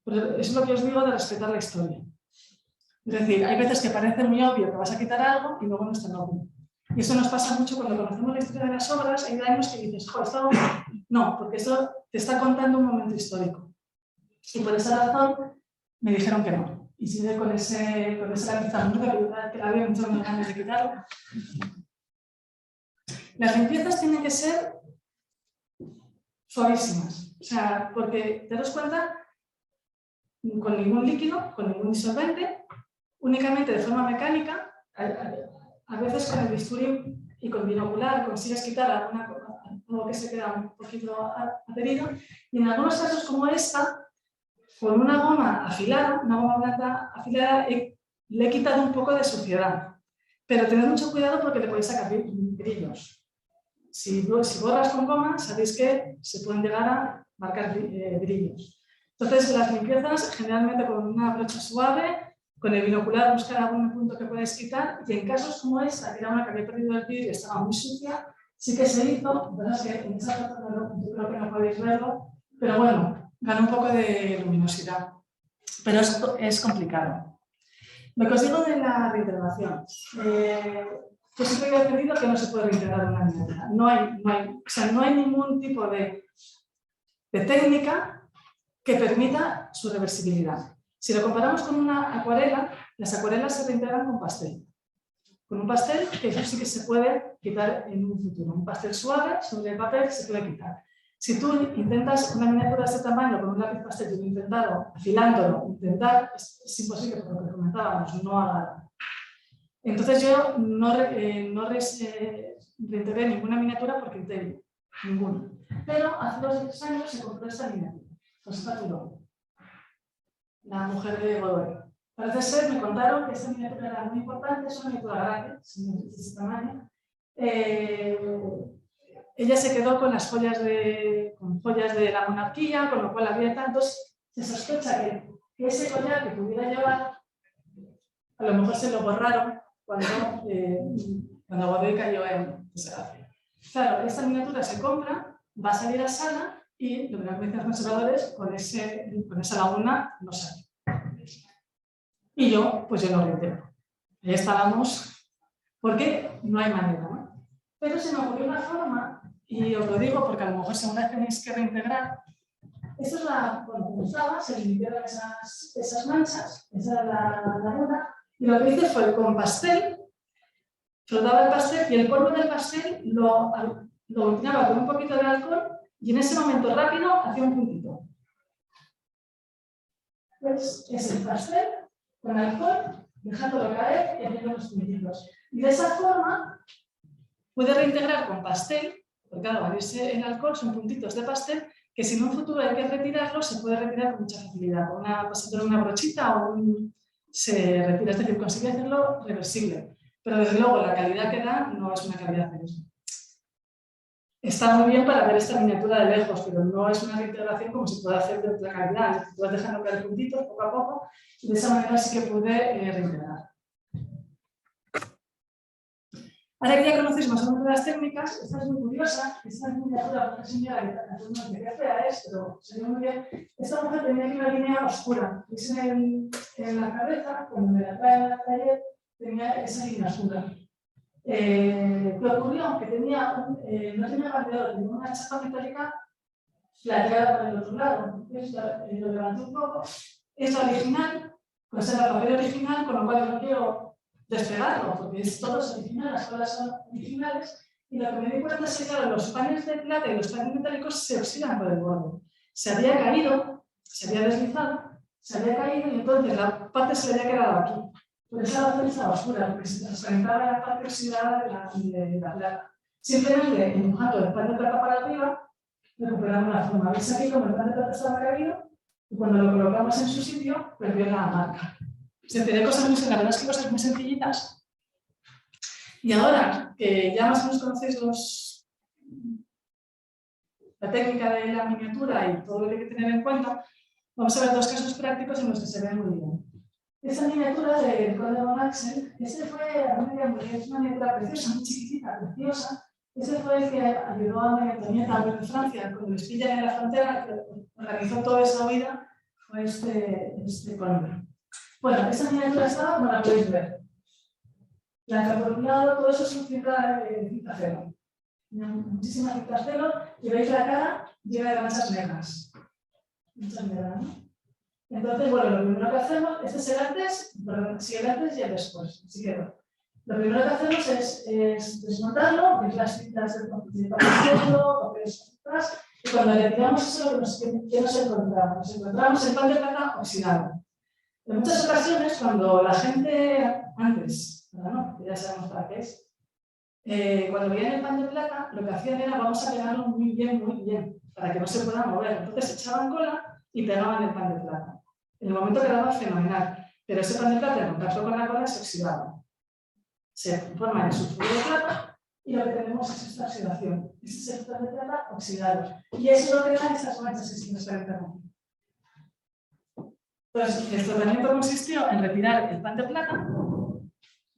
Pero eso es lo que os digo de respetar la historia. Es decir, hay veces que parece muy obvio que vas a quitar algo y luego no es tan obvio. Y eso nos pasa mucho cuando conocemos la historia de las obras. Hay años que dices, jo, esto no, porque esto te está contando un momento histórico. Y por esa razón me dijeron que no. Y sigue con ese lanzamiento que la había mucho ganas de quitarlo. Las limpiezas tienen que ser suavísimas. O sea, porque te das cuenta, con ningún líquido, con ningún disolvente, únicamente de forma mecánica, a veces con el bisturí y con binocular consigues quitar algo que se queda un poquito adherido, y en algunos casos como esta, con una goma afilada, una goma blanda afilada, le he quitado un poco de suciedad. Pero tened mucho cuidado porque le podéis sacar brillos. Si borras con goma, sabéis que se pueden llegar a marcar brillos. Entonces, las limpiezas generalmente con una brocha suave, con el binocular buscar algún punto que puedes quitar, y en casos como esta, que era una que había perdido el vidrio y estaba muy sucia, sí que se hizo, verdad es que en esa foto yo creo que no podéis verlo, pero bueno, gana un poco de luminosidad. Pero es complicado. Lo que os digo de la reintegración, yo siempre he defendido que no se puede reintegrar una miniatura. No hay ningún tipo de técnica que permita su reversibilidad. Si lo comparamos con una acuarela, las acuarelas se reintegran con pastel. Con un pastel, que eso sí que se puede quitar en un futuro. Un pastel suave sobre el papel se puede quitar. Si tú intentas una miniatura de este tamaño con un lápiz pastel, yo lo he intentado afilándolo, es imposible, por lo que comentábamos, no agarra. Entonces yo no reintegré ninguna miniatura por criterio, ninguno. Pero hace 2 o 3 años se compró esta miniatura, Josefa Turó, la mujer de Godoy. Parece ser, me contaron que esta miniatura era muy importante, es una miniatura grande, de ese tamaño. Ella se quedó con las joyas de la monarquía, con lo cual había tantos, se sospecha que ese collar que pudiera llevar, a lo mejor se lo borraron cuando Godoy cayó en desgracia. Claro, esta miniatura se compra, va a salir a sala y lo que nos dicen los conservadores, con esa laguna no sale. Y yo lo reintegro. Ahí estábamos, porque no hay manera, ¿no? Pero se me ocurrió una forma, y os lo digo porque a lo mejor según tenéis que reintegrar. Esto es como estaba, se limpiaron esas manchas, esa era la laguna, y lo que hice fue con pastel, frotaba el pastel y el polvo del pastel lo lo aglutinaba con un poquito de alcohol y en ese momento rápido hacía un puntito. Pues es el pastel con alcohol, dejándolo caer y haciendo los puntitos. Y de esa forma puede reintegrar con pastel, porque claro, al irse el alcohol son puntitos de pastel que si en un futuro hay que retirarlo, se puede retirar con mucha facilidad. Pasando una brochita o se retira, es decir, consigue hacerlo reversible. Pero desde luego la calidad que da no es una calidad de eso. Está muy bien para ver esta miniatura de lejos, pero no es una reintegración como se puede hacer de otra calidad. Tú vas dejando caer puntitos poco a poco y de esa manera sí que puede reintegrar. Ahora que ya conocéis más o menos las técnicas, esta es muy curiosa, esta miniatura de una señora que no sé qué fea es, pero se ve muy bien. Esta mujer tenía aquí una línea oscura, es en la cabeza, cuando me la trae al taller, tenía esa línea oscura. ¿Qué ocurrió? Que no tenía bandeador, tenía una chapa metálica plateada por el otro lado. Lo levanté un poco. Es la original, conserva el papel original, con lo cual no quiero despegarlo, porque todo es original, las cosas son originales. Y lo que me di cuenta es que claro, los paneles de plata y los paneles metálicos se oxidan por el borde. Se había caído, se había deslizado, se había caído y entonces la parte se le había quedado aquí. Por esa razón estaba oscura, porque se transparentaba la parte oxidada de la plata. Simplemente empujando el pan de plata para arriba, recuperamos la forma. ¿Veis aquí como el pan de plata estaba caído? Y cuando lo colocamos en su sitio, perdió la marca. Es decir, hay cosas muy sencillas, la verdad es que cosas muy sencillitas. Y ahora que ya más o menos conocéis la técnica de la miniatura y todo lo que hay que tener en cuenta, vamos a ver dos casos prácticos en los que se ve muy bien. Esta miniatura del Conde von Axel, es una miniatura preciosa, muy chiquitita, preciosa. Ese fue el que ayudó a María Antonieta a volver de Francia, cuando les pillan en la frontera, que organizó toda esa huida, fue este conde. Bueno, esa miniatura estaba, como la podéis ver. Blanca por un lado, todo eso es cinta cero. Muchísimas cintas cero, y veis la cara llena de manchas negras. Muchas negras, ¿no? Entonces, bueno, lo primero que hacemos, este es el antes, perdón, sí, el antes y el después. Así que, bueno, lo primero que hacemos es desmontarlo, que es las cintas del papeles atrás, y cuando le tiramos eso, ¿qué nos encontramos? Nos encontramos el pan de plata oxidado. En muchas ocasiones, cuando la gente, antes, ¿no? Ya sabemos para qué es, cuando veían el pan de plata, lo que hacían era vamos a pegarlo muy bien, para que no se pueda mover. Entonces echaban cola y pegaban el pan de plata. En el momento quedaba fenomenal, pero ese pan de plata, en contacto con la cola, se oxidaba. Se forma el sulfuro de plata y lo que tenemos es esta oxidación. Este es el pan de plata oxidado. Y eso es lo que dan estas manchas que se nos presentan aquí. Pues el tratamiento consistió en retirar el pan de plata.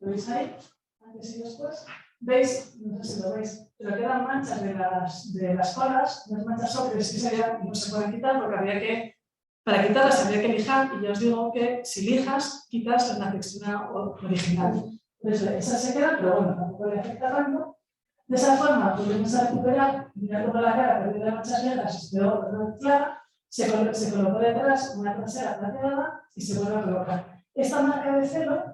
¿Lo veis ahí? Antes y después. ¿Veis? No sé si lo veis, pero quedan manchas de las colas, las manchas ocres que no se pueden quitar porque había que, para quitarlas había que lijar, y ya os digo que si lijas, quitas la textura original. Entonces, esa se queda, pero bueno, tampoco le afecta tanto. De esa forma, volvemos a recuperar, mirando por la cara, perdiendo las manchas negras, se quedó clara, se colocó detrás una trasera plateada y se vuelve a colocar. Esta marca de celo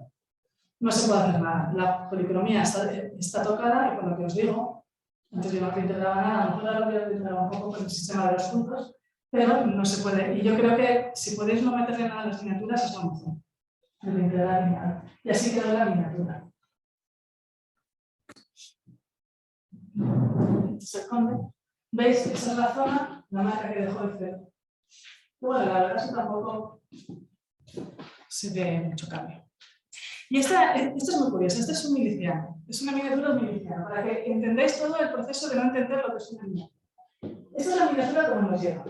no se puede hacer nada. La policromía está tocada y con lo que os digo, antes yo no integraba nada, a lo mejor ahora voy a integrar un poco con el sistema de los puntos, pero no se puede. Y yo creo que si podéis no meterle nada a las miniaturas es lo mejor. El integrar lineal. Y así quedó la miniatura. Se esconde. ¿Veis? Esa es la zona, la marca que dejó el celo. Bueno, la verdad es que tampoco se ve mucho cambio. Y esto es muy curioso, esto es un miliciano, es una miniatura de un miliciano, para que entendáis todo el proceso de no entender lo que es una miniatura. Esta es la miniatura como nos llega.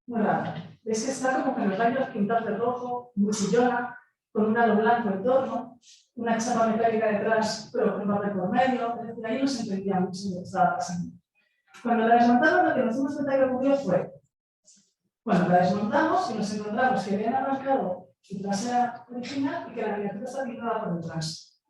Muy rara. Veis que está como con los rayos pintados de rojo, muy chillona, con un halo blanco en torno, una chapa metálica detrás, pero con un papel por medio. Es decir, ahí no se entendía mucho lo que estaba pasando. Cuando la desmontamos, lo que nos dimos cuenta que ocurrió fue, bueno, la desmontamos y nos encontramos que habían arrancado su trasera original y que la miniatura está pintada por detrás.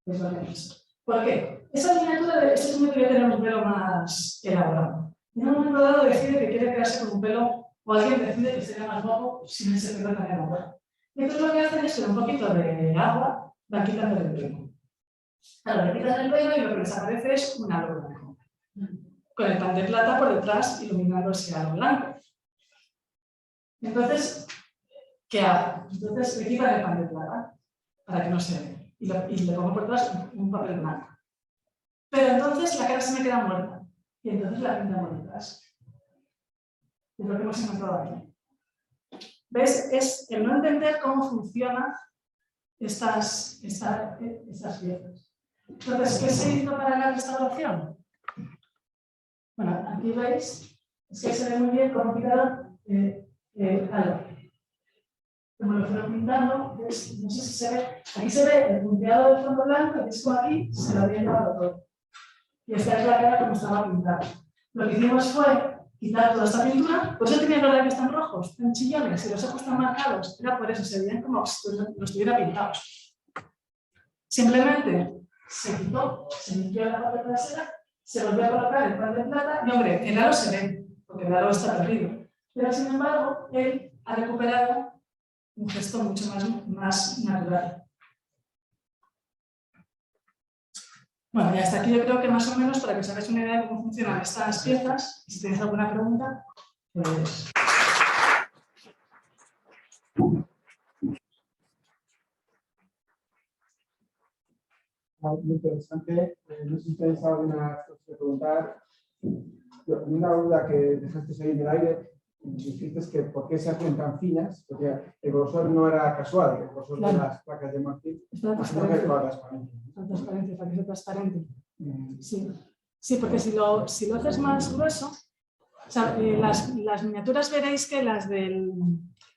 Es lo que es. ¿Por qué? Esa miniatura, este señor quería tener un pelo más elaborado. En un momento dado decide que quiere quedarse con un pelo, o alguien decide que sería más guapo sin ese pelo tan elaborado. Y entonces lo que hacen es con un poquito de agua, van quitando el pelo. Claro, le quitan el pelo y lo que les aparece es un halo blanco. con el pan de plata por detrás iluminando ese halo blanco. Entonces, ¿qué hago? Entonces le quitan el pan de plata para que no se vea y le pongo por detrás un papel blanco. Pero entonces la cara se me queda muerta y entonces la pinta por detrás. Es lo que hemos encontrado aquí. ¿Ves? Es el no entender cómo funcionan estas piezas. Entonces, ¿qué se hizo para la restauración? Bueno, aquí veis, es que se ve muy bien cómo quitaron el halo. Como lo fueron pintando, ¿ves? No sé si se ve, aquí se ve el punteado del fondo blanco y es como aquí se lo había llevado todo. Y esta es la cara como estaba pintada. Lo que hicimos fue quitar toda esta pintura, por eso tenía los labios tan rojos, tan chillones y los ojos tan marcados, era por eso, se veían como si los tuviera pintados. Simplemente se quitó, se limpió la parte trasera, se volvió a colocar el pan de plata y hombre, el halo se ve, porque el halo está perdido. Pero sin embargo, él ha recuperado un gesto mucho más natural. Bueno, y hasta aquí yo creo que más o menos para que os hagáis una idea de cómo funcionan estas piezas. Si tenéis alguna pregunta, pues... Muy interesante. No sé si tenéis alguna cosa que preguntar. Una duda que dejaste ahí en el aire, dijiste que por qué se hacen tan finas, porque el grosor no era casual, el grosor de las placas de marfil. Es la transparencia. La transparencia, para que sea transparente. Sí. Sí, porque si lo haces más grueso, o sea, las miniaturas veréis que las del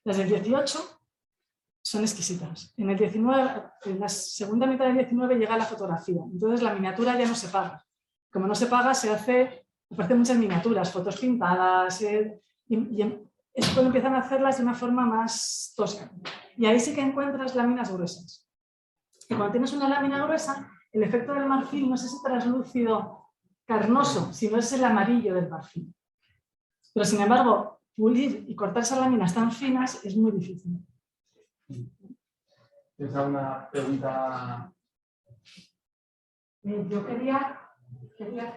18 son exquisitas. En el 19, en la segunda mitad del 19 llega la fotografía, entonces la miniatura ya no se paga. Como no se paga, se hace muchas miniaturas, fotos pintadas, y es cuando empiezan a hacerlas de una forma más tosca. Y ahí sí que encuentras láminas gruesas. Y cuando tienes una lámina gruesa, el efecto del marfil no es ese translúcido carnoso, sino es el amarillo del marfil. Pero sin embargo, pulir y cortar esas láminas tan finas es muy difícil. ¿Tienes alguna pregunta? Yo quería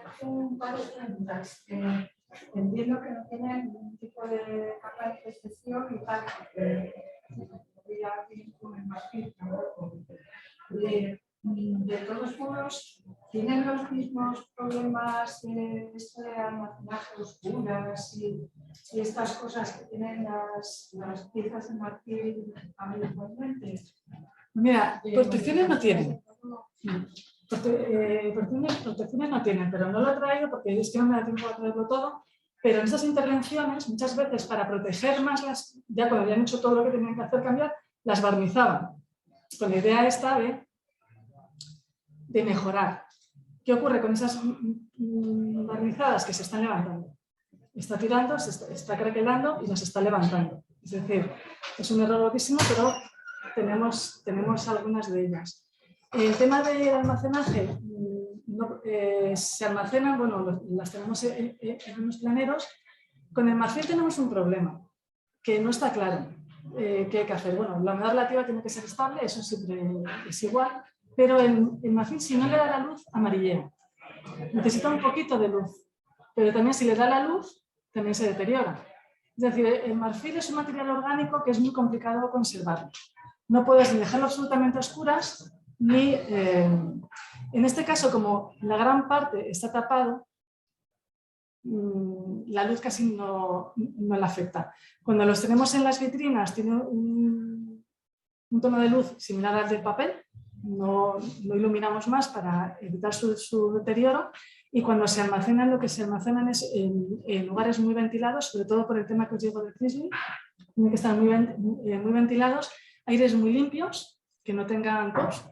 hacer un par de preguntas. Entiendo que no tienen ningún tipo de capa de protección y tal, ya tienen un marfil. De todos modos, ¿tienen los mismos problemas de esto de almacenaje oscuras y estas cosas que tienen las piezas de marfil habitualmente? Mira, protecciones no tienen. Protecciones no tienen, pero no lo he traído porque es que no me da tiempo a traerlo todo. Pero en estas intervenciones, muchas veces para proteger más, ya cuando habían hecho todo lo que tenían que hacer cambiar, las barnizaban. Con la idea esta de mejorar. ¿Qué ocurre con esas barnizadas que se están levantando? Está tirando, se está craquelando y las está levantando. Es decir, es un error loquísimo, pero tenemos algunas de ellas. El tema del almacenaje, se almacenan, bueno, las tenemos en unos planeros. Con el marfil tenemos un problema, que no está claro qué hay que hacer. Bueno, la humedad relativa tiene que ser estable, eso siempre es igual, pero el marfil, si no le da la luz, amarillea. Necesita un poquito de luz, pero también si le da la luz, también se deteriora. Es decir, el marfil es un material orgánico que es muy complicado conservarlo. No puedes ni dejarlo absolutamente a oscuras, ni, en este caso, como la gran parte está tapado, la luz casi no le afecta. Cuando los tenemos en las vitrinas, tiene un tono de luz similar al del papel, no iluminamos más para evitar su deterioro, y cuando se almacenan, lo que se almacenan es en lugares muy ventilados, sobre todo por el tema que os digo del Friesling, tienen que estar muy ventilados, aires muy limpios, que no tengan COPs,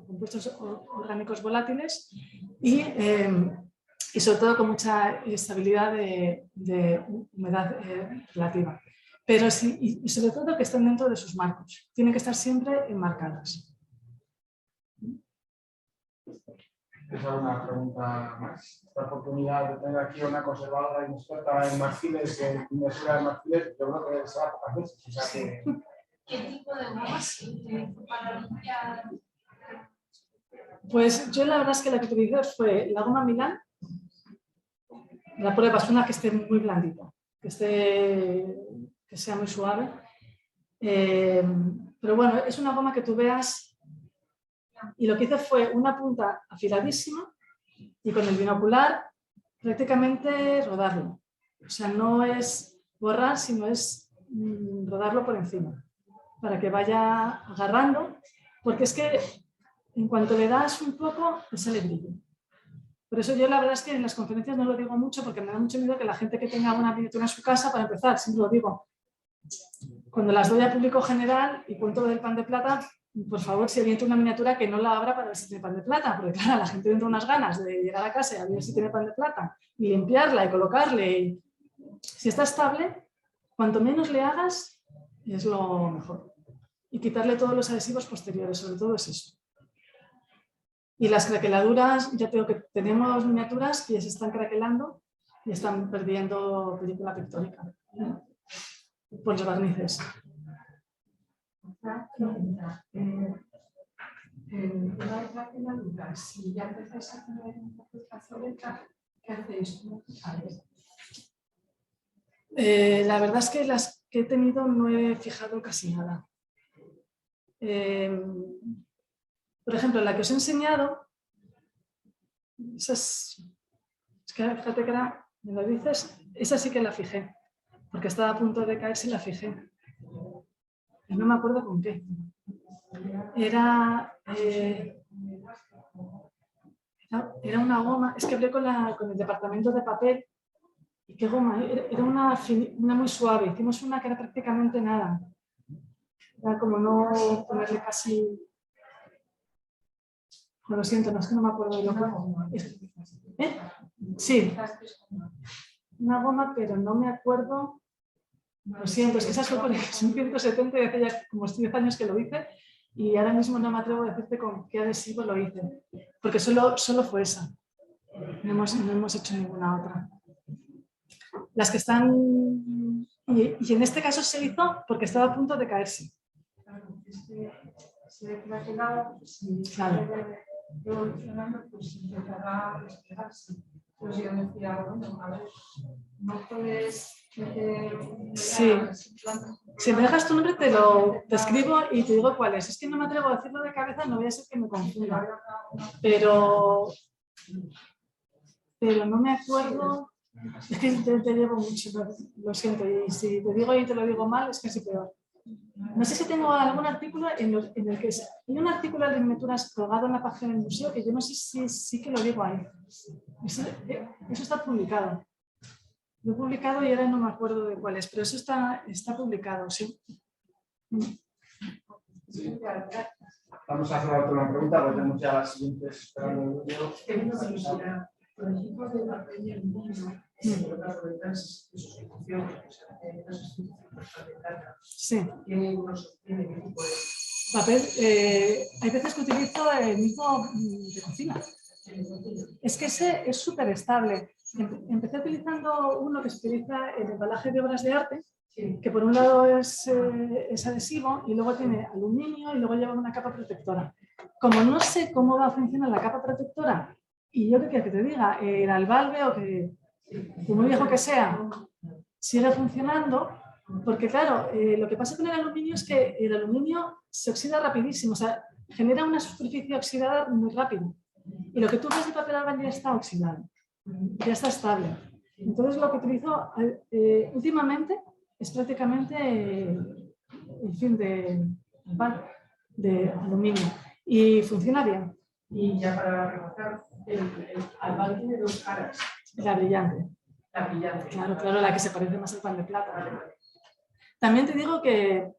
compuestos orgánicos volátiles, y sobre todo con mucha estabilidad de humedad relativa. Pero sí, y sobre todo que estén dentro de sus marcos. Tienen que estar siempre enmarcadas. ¿Tienes alguna pregunta más? Esta oportunidad de tener aquí una conservadora y experta en marfiles, que mesura de marfiles, yo creo que se va a pocas veces. O sea que... ¿Qué tipo de gomas para limpiar? Pues yo la verdad es que la que utilicé fue la goma Milán, La pruebas una que esté muy blandita, que sea muy suave. Pero bueno, es una goma que tú veas, y lo que hice fue una punta afiladísima y con el binocular prácticamente rodarlo. O sea, no es borrar, sino es rodarlo por encima, para que vaya agarrando, porque es que en cuanto le das un poco, te sale brillo. Por eso yo la verdad es que en las conferencias no lo digo mucho, porque me da mucho miedo que la gente que tenga una miniatura en su casa, para empezar, siempre lo digo, cuando las doy a público general y cuento lo del pan de plata, por favor, si alguien tiene una miniatura, que no la abra para ver si tiene pan de plata, porque claro, la gente entra unas ganas de llegar a casa y a ver si tiene pan de plata, y limpiarla y colocarle. Y si está estable, cuanto menos le hagas, es lo mejor. Y quitarle todos los adhesivos posteriores, sobre todo es eso. Y las craqueladuras, ya tengo que tenemos miniaturas que ya se están craquelando y están perdiendo película pictórica por los barnices. La craqueladura, si ya empezáis a tener un poco de cazoleta, ¿qué hacéis? ¿Cómo fijáis? La verdad es que las que he tenido no he fijado casi nada. Por ejemplo, la que os he enseñado, es que fíjate que ahora me lo dices, esa sí que la fijé, porque estaba a punto de caerse y la fijé. Y no me acuerdo con qué. Era una goma, es que hablé con el departamento de papel. ¿Y qué goma? Era una muy suave. Hicimos una que era prácticamente nada. Era como no ponerle casi... No, lo siento, no es que no me acuerdo de lo que... ¿Eh? Sí. Una goma, pero no me acuerdo... Lo siento, es que esas fue porque son 170 y hace ya como 10 años que lo hice y ahora mismo no me atrevo a decirte con qué adhesivo lo hice. Porque solo fue esa. No hemos hecho ninguna otra. Las que están... Y en este caso se hizo porque estaba a punto de caerse. Se ha craquelado, si sigue evolucionando, pues empezará a despegarse. Entonces yo decía, bueno, a ver, no puedes... Sí. Si me dejas tu nombre te escribo y te digo cuál es. Es que no me atrevo a decirlo de cabeza, no voy a ser que me confunda. Pero no me acuerdo... Es que te llevo mucho, lo siento, y si te digo y te lo digo mal es casi peor. No sé si tengo algún artículo en el que hay un artículo de miniaturas colgado en la página del museo que yo no sé si sí que lo digo ahí. Eso está publicado. Lo he publicado y ahora no me acuerdo de cuál es, pero eso está publicado, sí. Sí. Vamos a hacer otra pregunta, porque tenemos ya las siguientes esperando. Por ejemplo, de papel y aluminio, las sustituciones, de plata. Sí. ¿Qué uno sostiene? ¿Qué tipo de papel? Hay veces que utilizo el mismo de cocina. Es que ese es súper estable. Empecé utilizando uno que se utiliza en el embalaje de obras de arte, que por un lado es adhesivo y luego tiene aluminio y luego lleva una capa protectora. Como no sé cómo va a funcionar la capa protectora, y yo qué quiero que te diga, el albalve o que muy viejo que sea, sigue funcionando, porque claro, lo que pasa con el aluminio es que el aluminio se oxida rapidísimo, o sea, genera una superficie oxidada muy rápido. Y lo que tú ves de papel albal ya está oxidado, ya está estable. Entonces lo que utilizo últimamente es prácticamente el film de aluminio y funciona bien. Y ya para rematar, el albal tiene dos caras. La brillante. La brillante. Claro, la que se parece más al pan de plata. También te digo que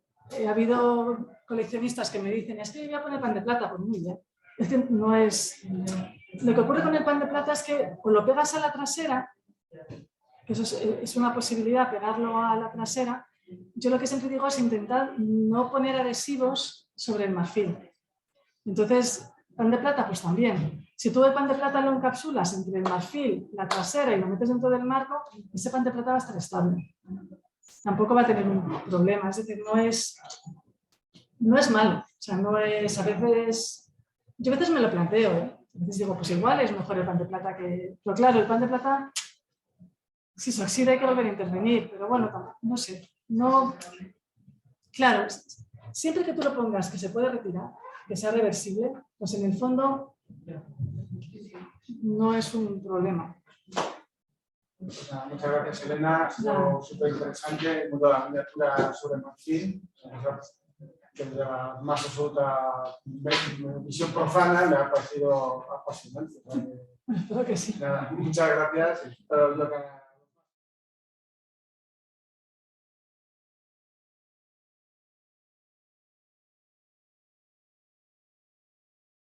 ha habido coleccionistas que me dicen, es que yo voy a poner pan de plata, pues muy bien. Es que no es... Lo que ocurre con el pan de plata es que o lo pegas a la trasera, que eso es una posibilidad, pegarlo a la trasera. Yo lo que siempre digo es intentar no poner adhesivos sobre el marfil. Entonces, pan de plata, pues también. Si tú el pan de plata lo encapsulas entre el marfil, la trasera y lo metes dentro del marco, ese pan de plata va a estar estable. Tampoco va a tener un problema, es decir, no es malo. O sea, no es, yo a veces me lo planteo, A veces digo, pues igual es mejor el pan de plata que... Pero claro, el pan de plata si se oxida hay que volver a intervenir, pero bueno, no sé. No, claro, siempre que tú lo pongas que se puede retirar, que sea reversible, pues en el fondo no es un problema. Muchas gracias, Elena. Ha sido súper interesante el mundo de la miniatura sobre marfil. Desde la más absoluta visión profana me ha parecido apasionante. Espero que sí. Nada, muchas gracias. Espero que